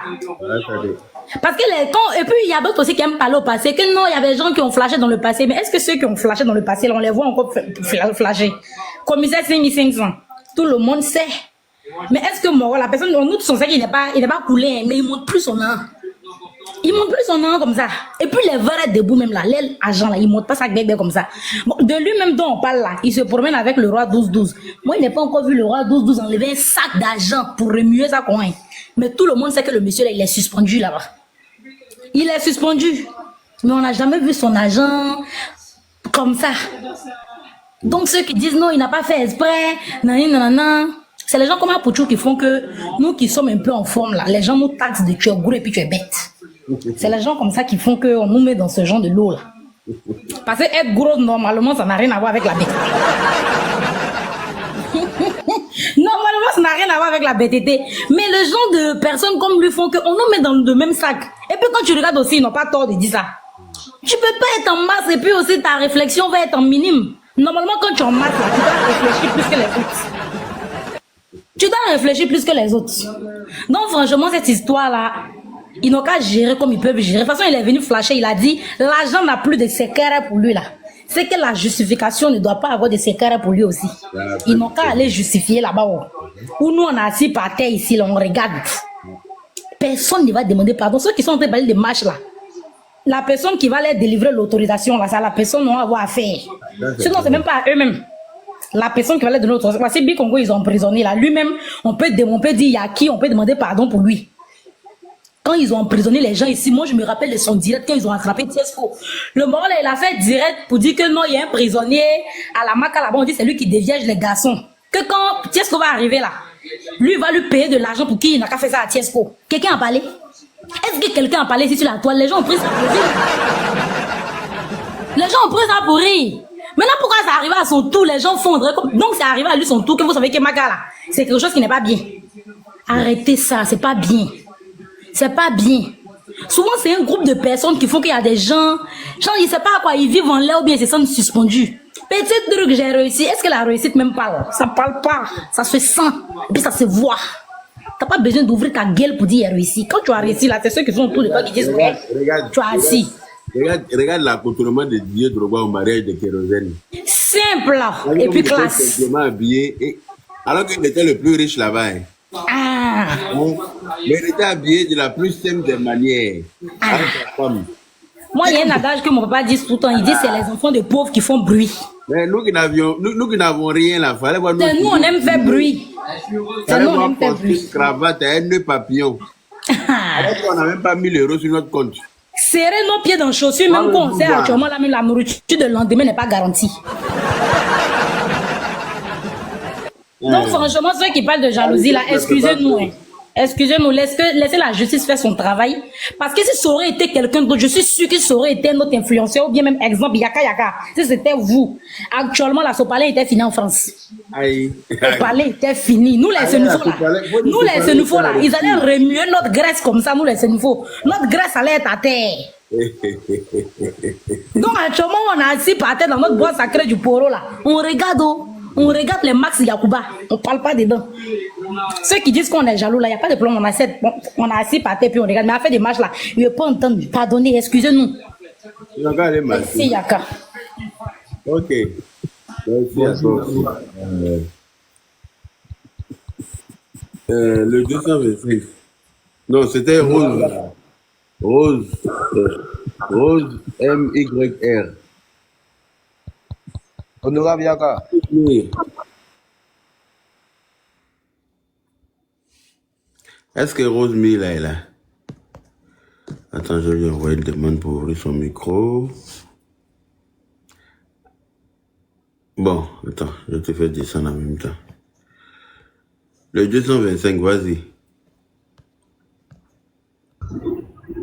Parce que et puis il y a d'autres aussi qui aiment parler au passé, que non, il y avait des gens qui ont flashé dans le passé, mais est-ce que ceux qui ont flashé dans le passé, là, on les voit encore flasher? Commissaire 5500, tout le monde sait. Mais est-ce que Moro, la personne, nous tous on sait qu'il n'est pas coulé, mais il montre plus son nom. Il monte plus son nom comme ça. Et puis les vrais debout même là, l'aile agent là, il monte pas ça bébé comme ça. Bon, de lui-même dont on parle là, il se promène avec le roi 12-12. Moi, il n'a pas encore vu le roi 12-12 enlever un sac d'argent pour remuer sa coin. Mais tout le monde sait que le monsieur là, il est suspendu là-bas. Il est suspendu. Mais on n'a jamais vu son argent comme ça. Donc ceux qui disent non, il n'a pas fait exprès, nanana, c'est les gens comme Apouchou qui font que nous qui sommes un peu en forme là, les gens nous taxent de tu es gros et puis tu es bête. C'est les gens comme ça qui font qu'on nous met dans ce genre de lot là. Parce que être gros normalement ça n'a rien à voir avec la bête. Normalement ça n'a rien à voir avec la bêteté. Mais les gens de personnes comme lui font qu'on nous met dans le même sac. Et puis quand tu regardes aussi, ils n'ont pas tort de dire ça. Tu peux pas être en masse et puis aussi ta réflexion va être en minime. Normalement quand tu es en masse là, tu dois réfléchir plus que les autres. Tu dois réfléchir plus que les autres. Donc franchement cette histoire là, ils n'ont qu'à gérer comme ils peuvent gérer. De toute façon il est venu flasher, il a dit l'argent n'a plus de secret pour lui là. C'est que la justification ne doit pas avoir de secret pour lui aussi. Ils n'ont qu'à aller justifier là-bas. Où nous on est assis par terre ici, là, on regarde. Personne ne va demander pardon. Ceux qui sont en train de parler de marche là, la personne qui va leur délivrer l'autorisation là, c'est la personne qu'on va avoir à faire. Sinon c'est même pas à eux-mêmes. La personne qui va leur donner l'autorisation. Parce que Bikongo ils ont emprisonné là. Lui-même, on peut dire il y a qui, on peut demander pardon pour lui. Quand ils ont emprisonné les gens ici, moi je me rappelle de son direct quand ils ont attrapé Tiesco. Le mort là, il a fait direct pour dire que non, il y a un prisonnier à la Maca là-bas, on dit c'est lui qui déviège les garçons. Que quand Tiesco va arriver là, lui va lui payer de l'argent pour qui il n'a qu'à faire ça à Tiesco. Quelqu'un a parlé? Est-ce que quelqu'un a parlé ici sur la toile? Les gens ont pris ça pour rire. Les gens ont pris ça pour rire. Maintenant pourquoi ça arrive à son tour, les gens fondent comme... Donc c'est arrivé à lui son tour, que vous savez que Maca là, c'est quelque chose qui n'est pas bien. Arrêtez ça, c'est pas bien. C'est pas bien. Souvent, c'est un groupe de personnes qui font qu'il y a des gens, genre, ils ne savent pas à quoi ils vivent en l'air ou bien ils se sentent suspendus. Petit truc, j'ai réussi. Est-ce que la réussite même parle? Ça ne parle pas. Ça se sent. Et puis ça se voit. Tu n'as pas besoin d'ouvrir ta gueule pour dire qu'il a réussi. Quand tu as réussi, là, c'est ceux qui sont autour de toi qui disent regarde, tu as assis. Regarde l'accoutrement de Dieu Drogba au mariage de Kérosène. Simple. Et puis classe. Habillé, alors qu'il était le plus riche là-bas. Hein. Ah. Mais il était habillé de la plus simple des manières. Ah. Moi, il y a un adage que mon papa dit tout le temps. Il dit c'est les enfants de pauvres qui font bruit. Mais nous qui n'avons rien là, fallait voir nous. Nous, on aime faire bruit. C'est nous, on aime faire bruit. Une cravate et un nœud papillon. Alors qu'on n'a même pas 1 000 euros sur notre compte. Serrer nos pieds dans les chaussures, même quand on sait actuellement là, même la nourriture de lendemain n'est pas garantie. Donc franchement, ceux qui parlent de jalousie là, excusez-nous. Hein. Excusez-nous, laissez la justice faire son travail. Parce que si ça aurait été quelqu'un d'autre, je suis sûr que ça aurait été notre influenceur ou bien même exemple Yaka. Si c'était vous, actuellement la Sopalin était finie en France. Aïe. Sopalin était fini. Nous les Sénoufos là, ils allaient remuer notre graisse comme ça, nous les Sénoufos. Notre graisse allait être à terre. Donc actuellement, on a assis par terre dans notre bois sacré du Poro là. On regarde les Max Yakuba, on parle pas dedans. Ceux qui disent qu'on est jaloux là, il n'y a pas de problème, on a assis par terre puis on regarde, mais à faire des matchs là, il ne veut pas entendre, pardonnez, excusez-nous. Merci Yaka. Ok. Merci à toi. Le 226. Non, c'était Rose. Rose MYR. Honorable Yaka. Oui. Est-ce que Rose Mila est là? Attends, je lui envoie une demande pour ouvrir son micro. Bon, attends, je te fais descendre en même temps. Le 225, vas-y.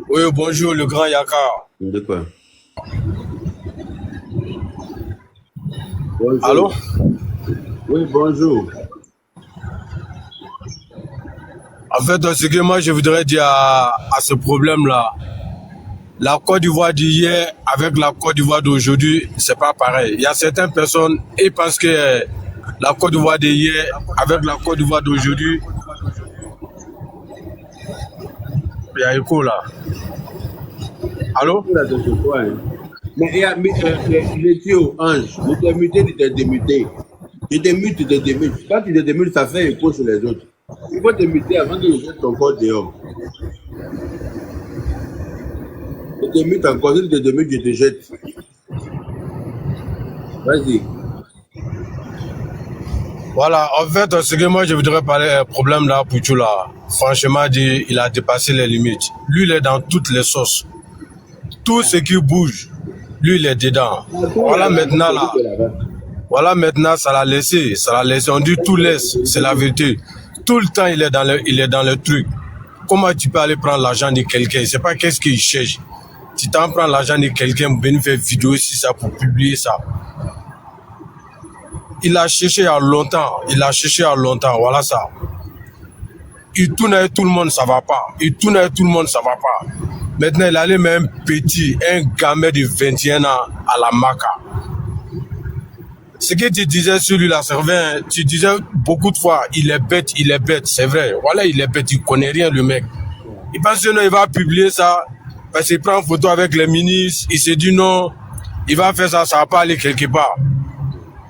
Oui, bonjour, le grand Yaka. De quoi? Bonjour. Allô? Oui, bonjour. En fait, ce que moi je voudrais dire à ce problème-là, la Côte d'Ivoire d'hier avec la Côte d'Ivoire d'aujourd'hui, c'est pas pareil. Il y a certaines personnes qui pensent que la Côte d'Ivoire d'hier avec la Côte d'Ivoire d'aujourd'hui, il y a écho là. Allô? Mais il y a le tuyau, Ange, je t'ai muté, tu t'es démuté. Je t'ai muté, tu t'es démuté. Quand tu te démutes, ça fait écho sur les autres. Il faut te muter avant que je jette ton corps dehors. Je te mute encore, si tu te démutes, je te jette. Vas-y. Voilà, en fait, ce que moi je voudrais parler, un problème là, Pouchou là, franchement, il a dépassé les limites. Lui, il est dans toutes les sauces. Tout ce qui bouge, lui, il est dedans. Voilà maintenant là. Voilà maintenant, ça l'a laissé. On dit tout laisse, c'est la vérité. Tout le temps, il est dans le truc. Comment tu peux aller prendre l'argent de quelqu'un? C'est pas qu'est-ce qu'il cherche. Tu t'en prends l'argent de quelqu'un, venir faire vidéo ici, ça, pour publier ça. Il a cherché il y a longtemps. Voilà ça. Il tourne avec tout le monde, ça va pas. Maintenant, il allait même un gamin de 21 ans à la Maca. Ce que tu disais sur lui là, c'est vrai, tu disais beaucoup de fois, il est bête, c'est vrai. Voilà, il est bête, il connaît rien le mec. Il pense que non, il va publier ça, parce qu'il prend une photo avec les ministres, il se dit non, il va faire ça, ça va pas aller quelque part.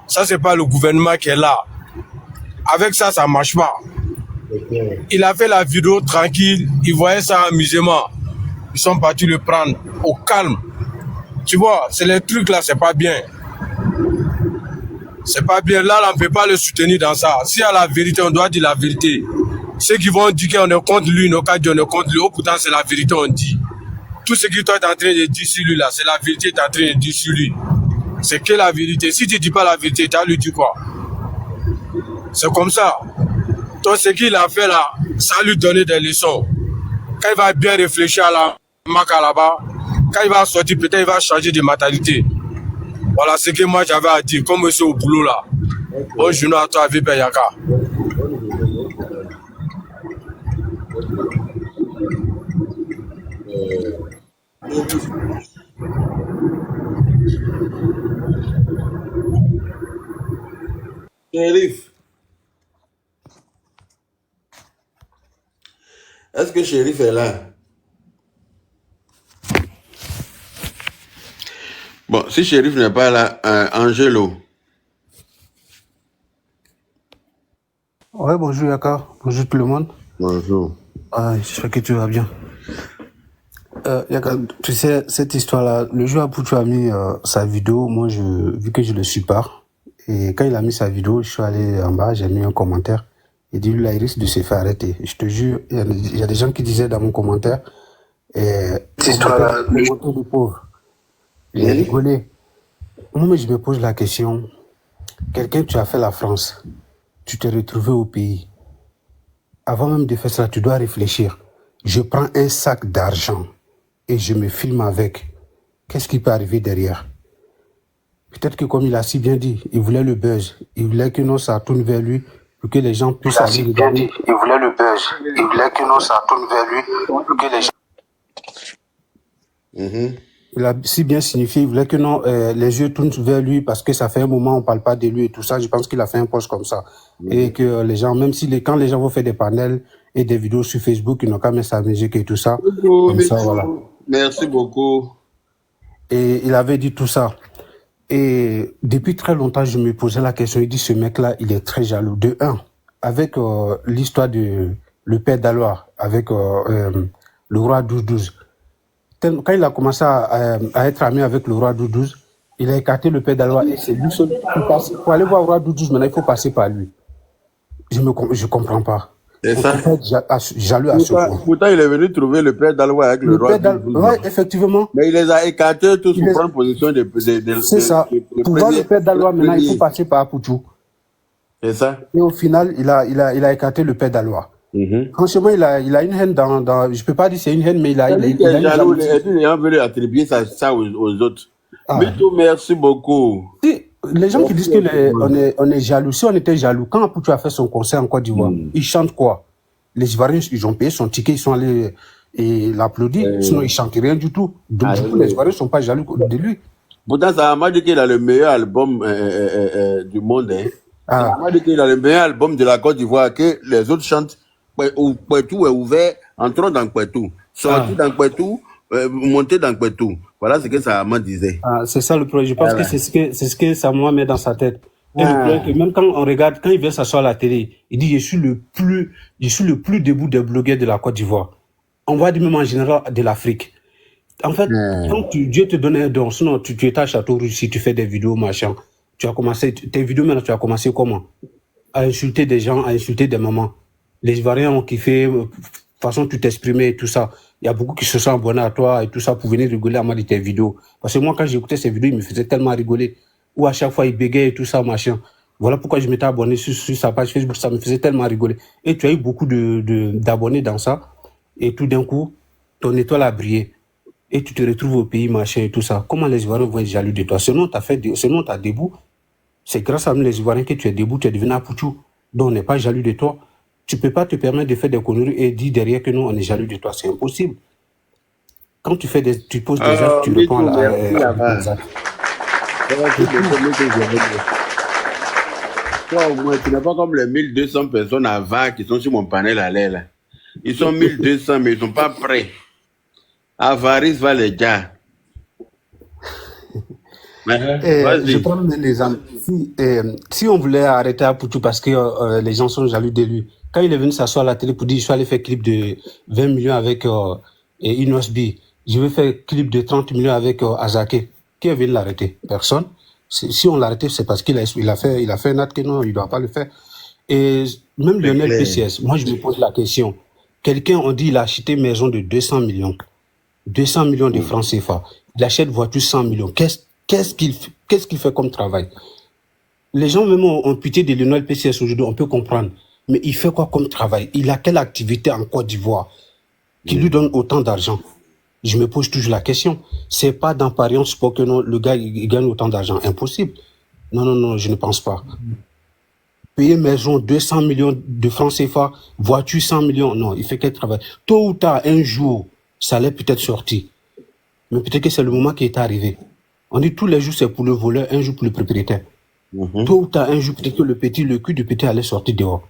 Ça, c'est pas le gouvernement qui est là. Avec ça, ça marche pas. Il a fait la vidéo tranquille, il voyait ça amusément. Ils sont partis le prendre au calme. Tu vois, c'est les trucs là, c'est pas bien. C'est pas bien. Là, on ne peut pas le soutenir dans ça. S'il y a la vérité, on doit dire la vérité. Ceux qui vont dire qu'on est contre lui, on est contre lui. Oh, pourtant, c'est la vérité, on dit. Tout ce que toi, tu es en train de dire sur lui, là, c'est la vérité que tu es en train de dire sur lui. C'est que la vérité. Si tu ne dis pas la vérité, tu as lui dit quoi? C'est comme ça. Donc, ce qu'il a fait là, ça lui donner des leçons. Quand il va bien réfléchir à la Maca là-bas, quand il va sortir, peut-être il va changer de mentalité. Voilà ce que moi j'avais à dire, comme monsieur au boulot là. Bonne journée à toi, Vibe Yaka. Shérif. Est-ce que Shérif est là? Bon, si Shérif n'est pas là, Angelo. Ouais, bonjour Yaka, bonjour tout le monde. Bonjour. J'espère que tu vas bien. Yaka, tu sais, cette histoire-là, le jour où tu as mis sa vidéo, moi, vu que je le suis pas, et quand il a mis sa vidéo, je suis allé en bas, j'ai mis un commentaire, et dit, là, il risque de se faire arrêter. Je te jure, il y a des gens qui disaient dans mon commentaire, Cette histoire-là, le pauvre, il est rigolé. Moi, mais je me pose la question. Quelqu'un, tu as fait la France, tu t'es retrouvé au pays. Avant même de faire ça, tu dois réfléchir. Je prends un sac d'argent et je me filme avec. Qu'est-ce qui peut arriver derrière? Peut-être que comme il a si bien dit, il voulait le buzz. Il voulait que non, ça tourne vers lui pour que les gens puissent aller regarder. Il voulait le buzz. Il voulait que non, ça tourne vers lui pour que les gens... Il a si bien signifié, il voulait que non, les yeux tournent vers lui parce que ça fait un moment on parle pas de lui et tout ça. Je pense qu'il a fait un post comme ça. Et que les gens, même si quand les gens vont faire des panels et des vidéos sur Facebook, ils n'ont qu'à mettre sa musique et tout ça. Comme ça, voilà. Merci beaucoup. Et il avait dit tout ça. Et depuis très longtemps, je me posais la question. Il dit, ce mec-là, il est très jaloux. De un, avec l'histoire de le père d'Alois, avec le roi 12-12. Quand il a commencé à être ami avec le roi 12-12, il a écarté le père d'Alois. Et c'est lui seul pour aller voir le roi 12-12. Maintenant, il faut passer par lui. Je comprends pas. C'est ça. Jaloux à ce point. Pourtant, il est venu trouver le père d'Alois avec le roi 12-12. Oui, effectivement. Mais il les a écartés tous pour prendre position de c'est ça. Pour voir le père d'Alois, maintenant, il faut passer par Apoutou. C'est ça. Et au final, il a écarté le père d'Alois. Franchement, il a une haine dans... Je peux pas dire c'est une haine, mais il a une jaloux. Les gens veulent attribuer ça aux autres. Mais tout, merci beaucoup. Les gens qui disent que on est jaloux, si on était jaloux, quand Apoutou a fait son concert en Côte d'Ivoire, il chante quoi? Les Ivoiriens, ils ont payé son ticket, ils sont allés et l'applaudir, sinon ils chantent rien du tout. Donc du coup, les Ivoiriens ne sont pas jaloux de lui. Pourtant, ça m'a dit qu'il a le meilleur album du monde. Ça m'a dit qu'il a le meilleur album de la Côte d'Ivoire, que les autres chantent. Kouetou est ouvert, entrons dans Kouetou, sortis dans Kouetou, monter dans Kouetou. Voilà ce que Sama disait. C'est ça le problème. Je pense que c'est ce que Sama met dans sa tête. Et le problème, que même quand on regarde, quand il vient s'asseoir à la télé, il dit, je suis le plus debout des blogueurs de la Côte d'Ivoire. On va dire même en général de l'Afrique. En fait, quand Dieu te donne un don, sinon tu es à Château-Rouge, si tu fais des vidéos, machin, tu as commencé, tes vidéos maintenant, tu as commencé comment? À insulter des gens, à insulter des mamans. Les Ivoiriens ont kiffé, façon tu t'exprimais et tout ça. Il y a beaucoup qui se sont abonnés à toi et tout ça pour venir rigoler à moi de tes vidéos. Parce que moi, quand j'écoutais ces vidéos, il me faisait tellement rigoler. Ou à chaque fois, il bégayait et tout ça, machin. Voilà pourquoi je m'étais abonné sur sa page Facebook. Ça me faisait tellement rigoler. Et tu as eu beaucoup d'abonnés dans ça. Et tout d'un coup, ton étoile a brillé. Et tu te retrouves au pays, machin et tout ça. Comment les Ivoiriens vont être jaloux de toi? Sinon, tu as debout. C'est grâce à nous, les Ivoiriens, que tu es debout, tu es devenu Apoutou. Donc, on n'est pas jaloux de toi. Tu peux pas te permettre de faire des conneries et dire derrière que nous, on est jaloux de toi. C'est impossible. Quand tu poses des actes, tu réponds à la... Toi, au moins, tu n'es pas comme les 1200 personnes à VAR qui sont sur mon panel à l'air, là. Ils sont 1200, mais ils sont pas prêts. Avarice va les gars. Je prends l'exemple. Si on voulait arrêter Apoutou parce que les gens sont jaloux de lui, quand il est venu s'asseoir à la télé pour dire je suis allé faire clip de 20 millions avec Inosbi, je vais faire clip de 30 millions avec Azake, qui est venu l'arrêter? Personne. Si on l'arrêtait, c'est parce qu'il a fait un acte que non, il ne doit pas le faire. Et même Lionel PCS, moi je me pose la question. Quelqu'un, on dit, il a acheté une maison de 200 millions. 200 millions de francs CFA. Il achète voiture 100 millions. Qu'est-ce qu'il fait comme travail? Les gens même ont pitié de Lionel PCS aujourd'hui, on peut comprendre. Mais il fait quoi comme travail? Il a quelle activité en Côte d'Ivoire qui lui donne autant d'argent? Je me pose toujours la question. C'est pas dans Paris en sport que non, le gars il gagne autant d'argent. Impossible. Non, je ne pense pas. Payer maison 200 millions de francs CFA, voiture 100 millions. Non, il fait quel travail? Tôt ou tard, un jour, ça allait peut-être sortir. Mais peut-être que c'est le moment qui est arrivé. On dit tous les jours c'est pour le voleur, un jour pour le propriétaire. Tôt ou tard, un jour, peut-être que le cul du petit allait sortir dehors.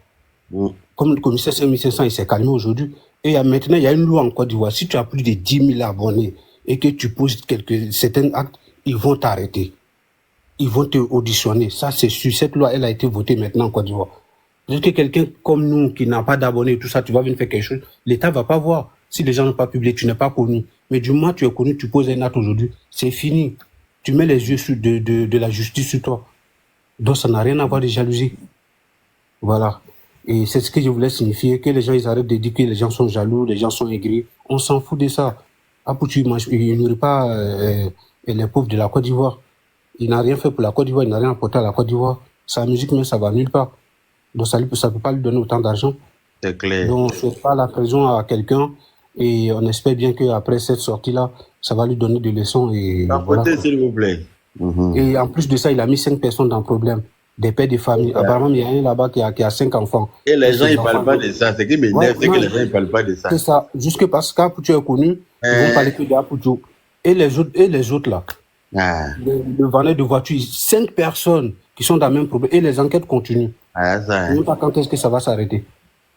Comme le commissaire 5500, il s'est calmé aujourd'hui. Et maintenant, il y a une loi en Côte d'Ivoire. Si tu as plus de 10 000 abonnés et que tu poses certains actes, ils vont t'arrêter. Ils vont te auditionner. Ça, c'est sûr. Cette loi, elle a été votée maintenant en Côte d'Ivoire. Parce que quelqu'un comme nous, qui n'a pas d'abonnés, tout ça, tu vas venir faire quelque chose, l'État va pas voir. Si les gens n'ont pas publié, tu n'es pas connu. Mais du moment où tu es connu, tu poses un acte aujourd'hui, c'est fini. Tu mets les yeux de la justice sur toi. Donc, ça n'a rien à voir de jalousie. Voilà. Et c'est ce que je voulais signifier, que les gens, ils arrêtent de dire que les gens sont jaloux, les gens sont aigris. On s'en fout de ça. Apoutu, il nourrit pas les pauvres de la Côte d'Ivoire. Il n'a rien fait pour la Côte d'Ivoire, il n'a rien apporté à la Côte d'Ivoire. Sa musique, même, ça va nulle part. Donc, ça ne peut pas lui donner autant d'argent. C'est clair. Donc, on ne fait pas la prison à quelqu'un et on espère bien qu'après cette sortie-là, ça va lui donner des leçons. Et voilà. S'il vous plaît. Et en plus de ça, il a mis 5 personnes dans le problème. Des pères de famille. Apparemment, il y a un là-bas qui a 5 enfants. Et les gens, ils ne parlent pas de ça. Ce qui m'énerve, c'est que les gens, ils ne parlent pas de ça. C'est ça. Jusque parce qu'Apoutu est connu, ils vont parler que d'Apoutu. Et les autres là. Le vendeur de voitures, 5 personnes qui sont dans le même problème. Et les enquêtes continuent. Je ne sais pas quand est-ce que ça va s'arrêter.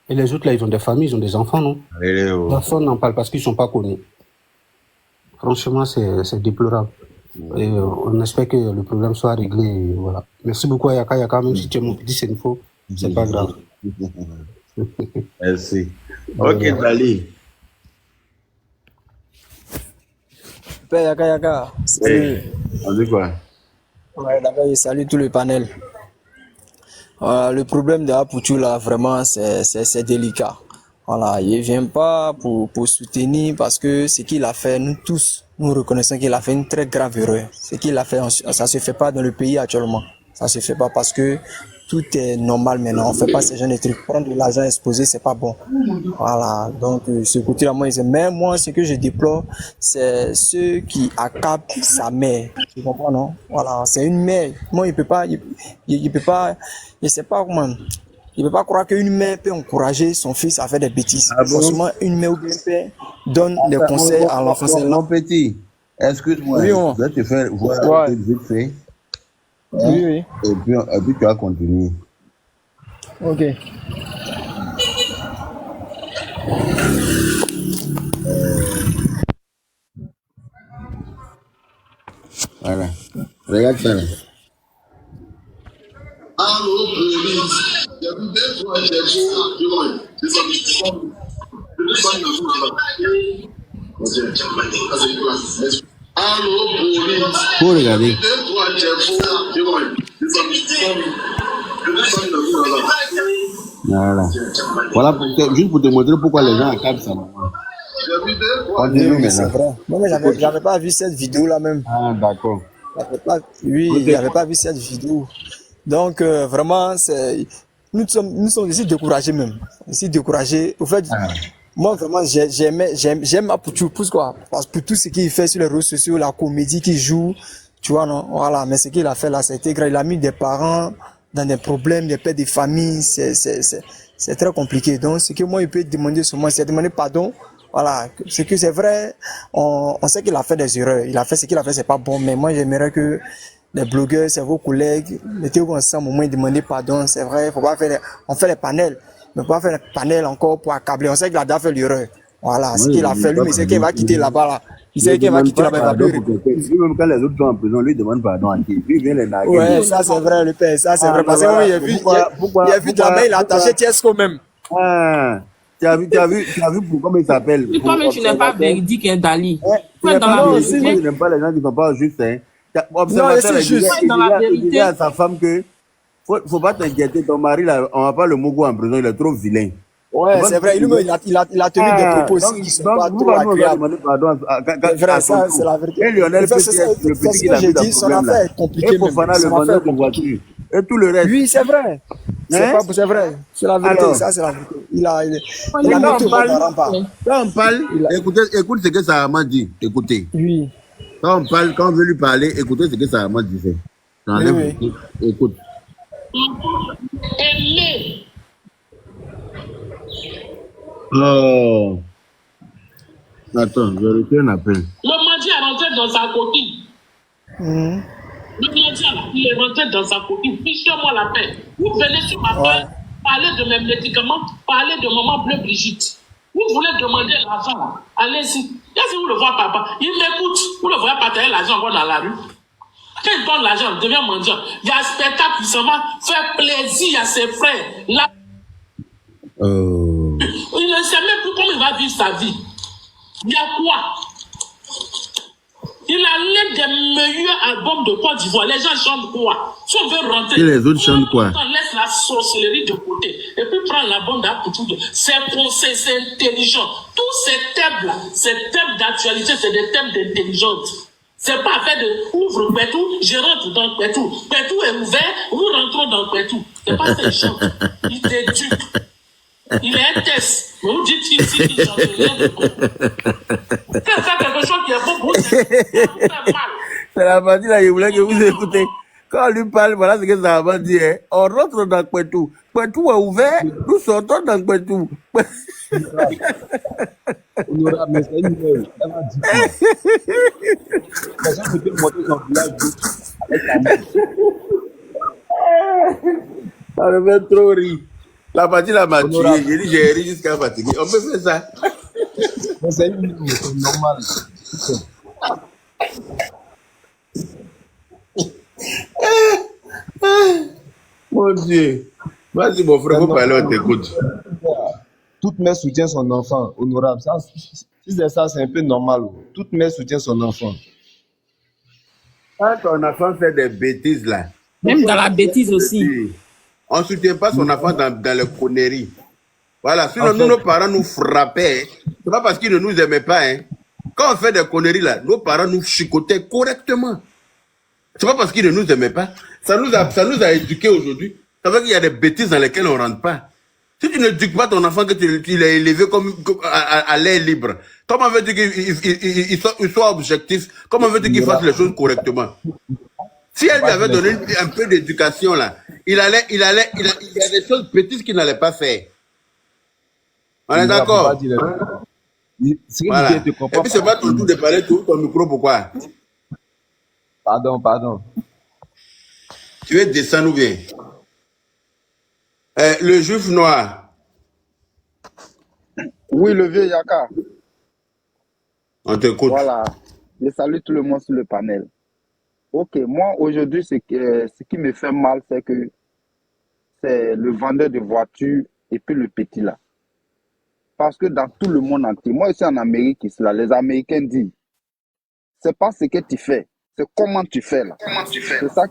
Et les autres là, ils ont des familles, ils ont des enfants, non? Personne n'en parle parce qu'ils ne sont pas connus. Franchement, c'est déplorable. Et on espère que le problème soit réglé. Et voilà. Merci beaucoup à Yaka. Même si tu es mon petit sénifo, c'est pas grave. Merci. Ok, Dali. Père Yaka. Salut. On dit quoi? Ouais, d'abord, salut tout le panel. Le problème de Apoutu, là, vraiment, c'est délicat. Voilà, il ne vient pas pour soutenir parce que ce qu'il a fait, nous tous, nous reconnaissons qu'il a fait une très grave erreur. Ce qu'il a fait, ça ne se fait pas dans le pays actuellement. Ça ne se fait pas parce que tout est normal maintenant. On ne fait pas ces genre de trucs. Prendre de l'argent exposé, c'est pas bon. Voilà. Donc, ce côté-là, moi, mais moi, ce que je déplore, c'est ceux qui accablent sa mère. Tu comprends, non? Voilà. C'est une mère. Moi, il peut pas, je sais pas comment. Il ne peut pas croire qu'une mère peut encourager son fils à faire des bêtises. Forcément, une mère ou bien un père donne des conseils à l'enfant. Mon petit, excuse-moi, je vais te faire voir un vite fait. Oui. Et puis tu vas continuer. Ok. Voilà. Regarde ça là. Allô, police. Il y a eu des fois, allô, police. Faut regarder. Voilà. Voilà, juste pour te montrer pourquoi les gens accablent ça. Oui, c'est vrai. Moi, j'avais pas vu cette vidéo là même. Ah, d'accord. J'avais pas vu cette vidéo. Donc, vraiment, nous sommes ici découragés même. Ici découragés. Au fait, moi, vraiment, j'aime Apoutu. Pourquoi? Parce que tout ce qu'il fait sur les réseaux sociaux, la comédie qu'il joue, tu vois, non? Voilà. Mais ce qu'il a fait là, c'était grave. Il a mis des parents dans des problèmes, des pères de famille. C'est très compliqué. Donc, ce que moi, il peut demander seulement, c'est demander pardon. Voilà. Ce que c'est vrai, on sait qu'il a fait des erreurs. Il a fait ce qu'il a fait, c'est pas bon. Mais moi, j'aimerais que les blogueurs, c'est vos collègues, mettez-vous ensemble au moins demander pardon. C'est vrai, faut pas faire on fait les panels. Mais pas faire les panels encore pour accabler. On sait qu'il a déjà fait l'erreur. Voilà. Ce qu'il a fait, lui, mais c'est qu'il va quitter là-bas, là. Il sait qu'il va quitter là-bas. Lui-même, quand les autres sont en prison, lui demande pardon à qui? Lui vient les narguer. Ouais, ça c'est vrai, le père. Ça c'est vrai. Parce que moi, il a vu de la main, il a attaché Tiesco même. Tu as vu comment il s'appelle? Toi-même, tu n'es pas véridique, Dali. Tu n'es pas véridique. Moi, je n'aime pas les gens qui ne sont pas justes. Observateur, il dit à sa femme que faut pas t'inquiéter, ton mari, là, on va pas le Mogo en prison, il est trop vilain. Ouais, c'est vrai, lui-même, il a tenu des propos aussi qui sont pas trop agréables. C'est vrai, ça, c'est la vérité. Et Lionel Petit, le petit qui a vu dans son affaire est compliquée. Et Fofana, le vendeur de voiture. Et tout le reste. Oui, c'est vrai. C'est vrai. C'est la vérité. Ça, c'est la vérité. Il a mis tout le rempart. Quand on parle, écoute ce que Sarama dit. Écoutez. Oui. Quand on parle, quand on veut lui parler, écoutez ce que Sarama disait. Oui. Écoute. Oh. Attends, je vais refaire un appel. Le mandi est rentré dans sa coquille. Le mandi est rentré dans sa coquille. Fichez-moi la paix. Vous venez sur ma page, parler de mes médicaments, parler de maman Bleu Brigitte. Vous voulez demander l'argent. Allez-y. Qu'est-ce que vous le voyez, papa? Il m'écoute. Vous le voyez partager l'argent encore dans la rue. Quand il donne l'argent, il devient mendiant. Il y a un spectacle qui s'en va faire plaisir à ses frères. Là, il ne sait même plus comment il va vivre sa vie. Il y a quoi? Il a l'un des meilleurs albums de Côte d'Ivoire. Les gens chantent quoi? Si on veut rentrer, Et les autres chantent quoi? on laisse la sorcellerie de côté. Et puis prendre l'album d'Apoutou. C'est intelligent. Tous ces thèmes-là, ces thèmes d'actualité, c'est des thèmes d'intelligence. C'est pas affaire de ouvre Pétou, je rentre dans Pétou. Pétou est ouvert, nous rentrons dans Pétou. C'est pas ça, il chante. Il t'éduque. Il est un test. Vous dites ici qu'il chante rien de bon. C'est ça quelque chose qui est bon pour vous. Ça vous fait mal. C'est la partie là, je voulais que vous écoutez. Quand on lui parle, voilà ce que ça va dire. On rentre dans Pétou. Pétou est ouvert, nous sortons dans Pétou. Honorable, mais c'est une nouvelle. Elle va dire quoi? Les gens peuvent monter son village avec la main. Ça me fait trop rire. La partie là m'a tué. Honorable. J'ai dit, j'ai ri jusqu'à fatiguer. On peut faire ça. Mais c'est une nouvelle, c'est normal. Mon Dieu. Vas-y, mon frère, C'est faut parler, on normal. t'écoute. Toute mère soutient son enfant, honorable. Ça, si c'est ça, c'est un peu normal. Toute mère soutient son enfant. Quand ton enfant fait des bêtises là, Même dans la bêtise aussi. on ne soutient pas son enfant dans les conneries. Voilà, sinon En nous, fait, nos parents nous frappaient. Hein. C'est pas parce qu'ils ne nous aimaient pas. Hein. Quand on fait des conneries là, nos parents nous chicotaient correctement. C'est pas parce qu'ils ne nous aimaient pas. Ça nous a éduqués aujourd'hui. Ça veut dire qu'il y a des bêtises dans lesquelles on ne rentre pas. Si tu n'éduques pas ton enfant, que tu l'as élevé comme à l'air libre, comment veux-tu qu'il soit objectif? Comment veux-tu qu'il fasse les choses correctement? Si elle lui avait donné un peu d'éducation là, il y a des choses petites qu'il n'allait pas faire. On est d'accord? Voilà. Et puis c'est pas ton tour de parler, tout ton micro, pourquoi? Pardon. Tu veux descendre ou bien? Le juif noir, Oui, le vieux Yaka. on t'écoute. Voilà. Je salue tout le monde sur le panel. Ok, moi aujourd'hui, ce qui me fait mal, c'est que c'est le vendeur de voitures et puis le petit là. Parce que dans tout le monde entier, moi ici en Amérique, ici, là, les Américains disent, c'est pas ce que tu fais, c'est comment tu fais là. C'est ça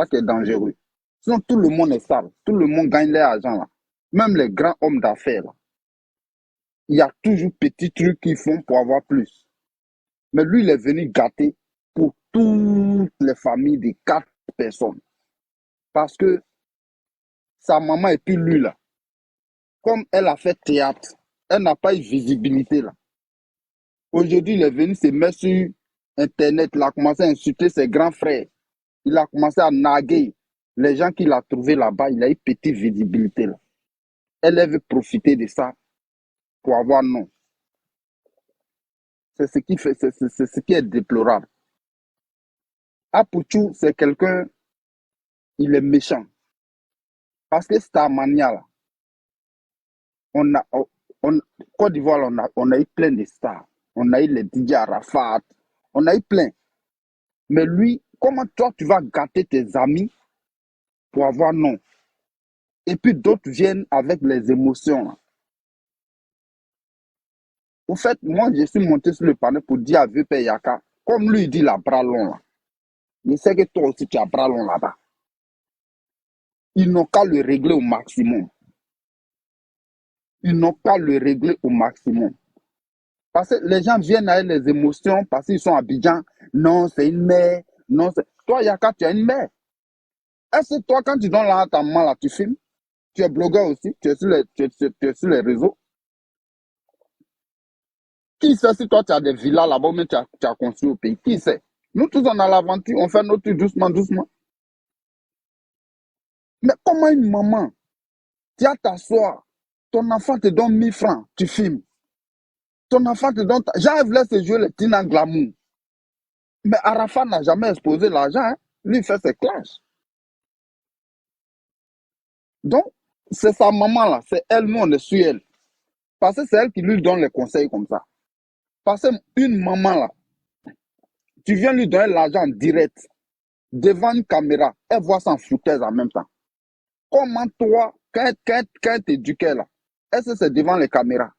qui est dangereux. Sinon, tout le monde est sale. Tout le monde gagne leur argent là. Même les grands hommes d'affaires là. Il y a toujours petits trucs qu'ils font pour avoir plus. Mais lui, il est venu gâter pour toutes les familles de 4 personnes. Parce que sa maman et puis lui là, comme elle a fait théâtre, elle n'a pas eu visibilité là. Aujourd'hui, il est venu se mettre sur Internet, il a commencé à insulter ses grands frères. Il a commencé à narguer les gens qu'il a trouvés là-bas. Il a eu petite visibilité là. Elle veut profiter de ça pour avoir non. C'est ce qui fait, c'est ce qui est déplorable. Apoutou, c'est quelqu'un, il est méchant. Parce que Starmania là, Côte d'Ivoire, on a eu plein de stars. On a eu les DJ Arafat, on a eu plein. Mais lui, comment toi tu vas gâter tes amis pour avoir non? Et puis d'autres viennent avec les émotions là. Au fait, moi je suis monté sur le panel pour dire à vieux Père Yaka, comme lui il dit la bras long là. Je sais que toi aussi tu as bras long là-bas. Ils n'ont qu'à le régler au maximum. Ils n'ont qu'à le régler au maximum. Parce que les gens viennent avec les émotions parce qu'ils sont à Abidjan. Non, c'est une mère. Non, c'est... Toi, Yaka, tu as une mère. Est-ce que toi, quand tu donnes là à ta maman, là, tu filmes? Tu es blogueur aussi? Tu es sur les réseaux? Qui sait si toi, tu as des villas là-bas ou même tu as construit au pays? Qui sait? Nous tous, on a l'aventure, on fait notre truc doucement, doucement. Mais comment une maman, tu as t'asseoir, ton enfant te donne 1000 francs, tu filmes. Ton enfant te donne... J'arrive là, c'est jouer le Tina Glamour. Mais Arafat n'a jamais exposé l'argent. Hein? Lui, il fait ses clashs. Donc, c'est sa maman là, c'est elle, nous on est sur elle. Parce que c'est elle qui lui donne les conseils comme ça. Parce qu'une maman là, tu viens lui donner l'argent en direct, devant une caméra, elle voit ça en foutaise en même temps. Comment toi, quand elle t'éduquait là, est-ce que c'est devant les caméras?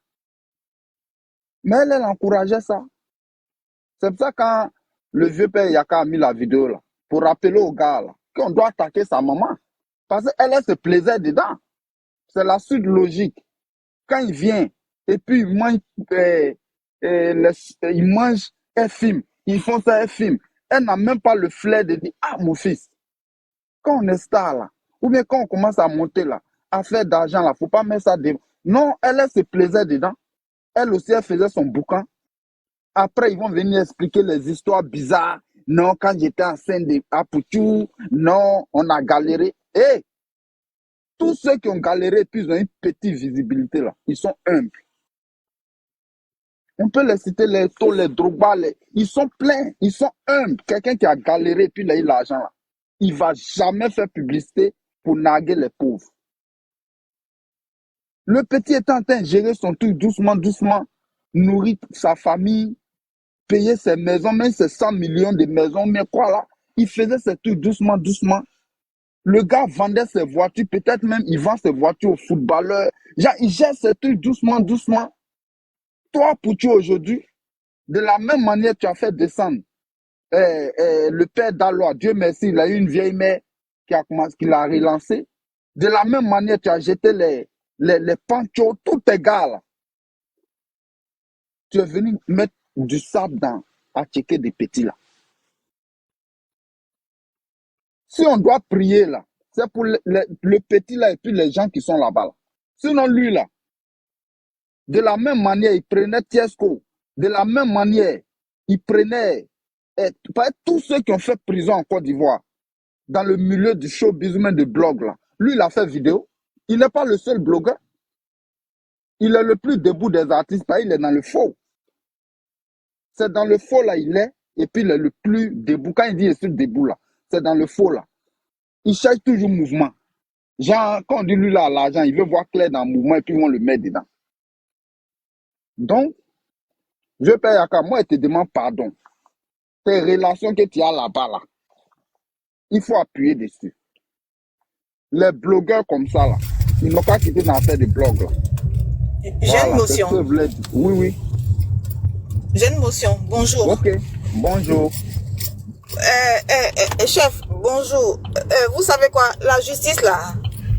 Mais elle encourageait ça. C'est pour ça quand le vieux père Yaka a mis la vidéo là, pour rappeler aux gars là, qu'on doit attaquer sa maman. Parce qu'elle se plaisait dedans. C'est la suite logique. Quand il vient, et puis il mange un film, ils font ça un film. Elle n'a même pas le flair de dire, ah mon fils, quand on est star là, ou bien quand on commence à monter là, à faire d'argent là, faut pas mettre ça devant. Non, elle se plaisait dedans. Elle aussi, elle faisait son bouquin. Après, ils vont venir expliquer les histoires bizarres. Non, quand j'étais enceinte de Apuchou, non, on a galéré. Et tous ceux qui ont galéré, puis ils ont une petite visibilité là, ils sont humbles. On peut les citer, les taux, les Drogba, ils sont pleins, ils sont humbles. Quelqu'un qui a galéré, puis il a eu l'argent là, il ne va jamais faire publicité pour narguer les pauvres. Le petit est en train de gérer son truc doucement, doucement, nourrir sa famille, payer ses maisons, même ses 100 millions de maisons, mais quoi là, il faisait ses trucs doucement, doucement. Le gars vendait ses voitures, peut-être même il vend ses voitures aux footballeurs. Genre, il gère ses trucs doucement, doucement. Toi, Poutou, aujourd'hui, de la même manière, tu as fait descendre le père d'Alois. Dieu merci, il a eu une vieille mère qui l'a relancé. De la même manière, tu as jeté les panchos, tous tes gars là. Tu es venu mettre du sable à checker des petits là. Si on doit prier là, c'est pour le petit là et puis les gens qui sont là-bas. Là. Sinon, lui là, de la même manière, il prenait Tiesco. De la même manière, il prenait tous ceux qui ont fait prison en Côte d'Ivoire, dans le milieu du showbiz, même de blog là. Lui, il a fait vidéo. Il n'est pas le seul blogueur. Il est le plus debout des artistes, parce qu'il est dans le faux. C'est dans le faux là, il est, et puis il est le plus debout. Quand il dit il est debout là, c'est dans le faux là. Il cherche toujours mouvement. Genre, quand on dit lui là, l'argent, il veut voir clair dans le mouvement et puis on le met dedans. Donc, je paye Yaka, moi, je te demande pardon. Tes relations que tu as là-bas, là, il faut appuyer dessus. Les blogueurs comme ça, là, ils n'ont pas quitté dans l'affaire des blogs, là. J'ai Voilà, une c'est motion. ce que je voulais dire. Oui, oui. J'ai une motion. Bonjour. Ok, bonjour. Chef, bonjour. Vous savez quoi? La justice, là,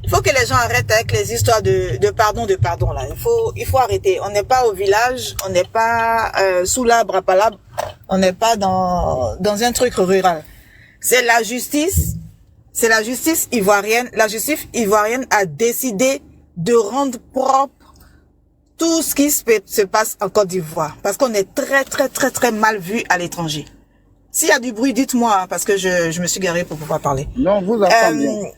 il faut que les gens arrêtent avec les histoires de pardon, là. Il faut arrêter. On n'est pas au village, on n'est pas sous l'arbre à palabre, on n'est pas dans un truc rural. C'est la justice ivoirienne. La justice ivoirienne a décidé de rendre propre tout ce qui se passe en Côte d'Ivoire. Parce qu'on est très, très, très, très mal vu à l'étranger. S'il y a du bruit, dites-moi, hein, parce que je me suis garée pour pouvoir parler. Non, vous entendez bien.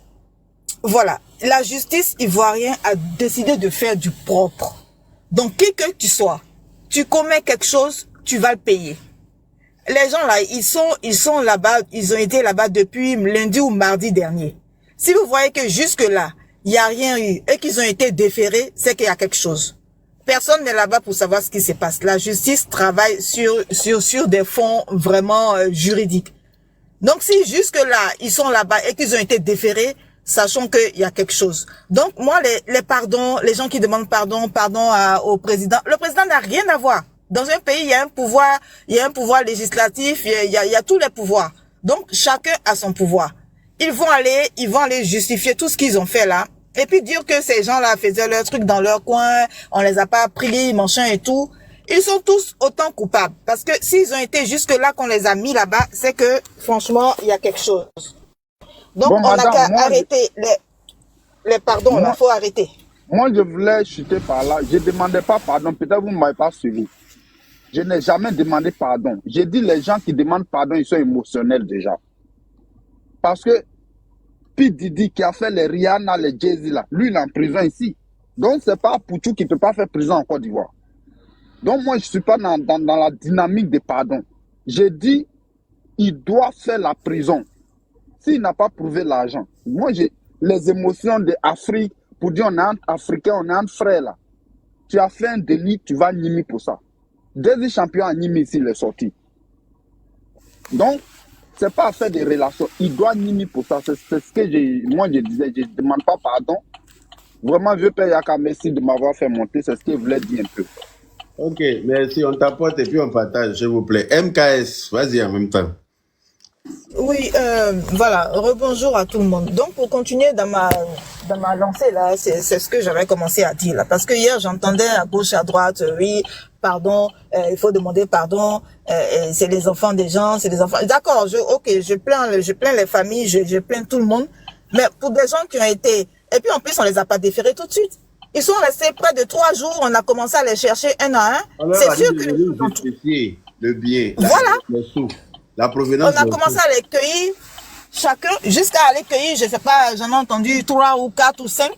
Voilà. La justice ivoirienne a décidé de faire du propre. Donc, qui que tu sois, tu commets quelque chose, tu vas le payer. Les gens là, ils sont là-bas, ils ont été là-bas depuis lundi ou mardi dernier. Si vous voyez que jusque-là, il n'y a rien eu et qu'ils ont été déférés, c'est qu'il y a quelque chose. Personne n'est là-bas pour savoir ce qui se passe. La justice travaille sur des fonds vraiment juridiques. Donc, si jusque-là, ils sont là-bas et qu'ils ont été déférés, sachons qu'il y a quelque chose. Donc, moi, les pardons, les gens qui demandent pardon au président, le président n'a rien à voir. Dans un pays, il y a un pouvoir législatif, il y a tous les pouvoirs. Donc, chacun a son pouvoir. Ils vont aller justifier tout ce qu'ils ont fait là. Et puis dire que ces gens-là faisaient leur truc dans leur coin, on les a pas pris, machin et tout. Ils sont tous autant coupables. Parce que s'ils ont été jusque là qu'on les a mis là-bas, c'est que, franchement, il y a quelque chose. Donc, Bon, on n'a madame, qu'à moi, arrêter les pardons, là, faut arrêter. Moi, je voulais chuter par là. Je ne demandais pas pardon. Peut-être vous ne m'avez pas suivi. Je n'ai jamais demandé pardon. J'ai dit les gens qui demandent pardon, ils sont émotionnels déjà. Parce que P. Didi qui a fait les Rihanna, les Jay-Z là, lui il est en prison ici. Donc c'est pas Pouchou qui ne peut pas faire prison en Côte d'Ivoire. Donc moi je ne suis pas dans la dynamique des pardons. J'ai dit, il doit faire la prison. S'il n'a pas prouvé l'argent. Moi j'ai les émotions de Afrique, pour dire on est entre Africains, on est entre frères là. Tu as fait un délit, tu vas Nimi pour ça. Deuxième champion à Nimi ici, il est sorti. Donc, c'est pas à faire des relations. Il doit Nimi pour ça. C'est ce que moi je disais. Je ne demande pas pardon. Vraiment, vieux père Yaka, merci de m'avoir fait monter. C'est ce qu'il voulait dire un peu. Ok, merci. On t'apporte et puis on partage, s'il vous plaît. MKS, vas-y en même temps. Oui, voilà, rebonjour à tout le monde. Donc, pour continuer dans ma lancée, là, c'est ce que j'avais commencé à dire, là. Parce que hier, j'entendais à gauche, à droite, oui, pardon, il faut demander pardon, c'est les enfants des gens, c'est les enfants. D'accord, je plains les familles, je plains tout le monde. Mais pour des gens qui ont été, et puis en plus, on les a pas déférés tout de suite. Ils sont restés près de 3 jours, on a commencé à les chercher un à un. C'est sûr que le bien. Voilà. La provenance. On a commencé à les cueillir, chacun, jusqu'à aller cueillir, je sais pas, j'en ai entendu 3 ou 4 ou 5.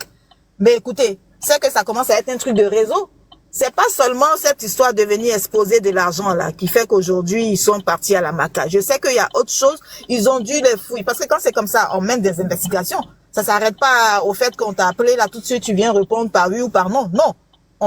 Mais écoutez, c'est que ça commence à être un truc de réseau. C'est pas seulement cette histoire de venir exposer de l'argent là qui fait qu'aujourd'hui ils sont partis à la Maca. Je sais qu'il y a autre chose, ils ont dû les fouiller. Parce que quand c'est comme ça, on mène des investigations. Ça s'arrête pas au fait qu'on t'a appelé là tout de suite, tu viens répondre par oui ou par non. Non.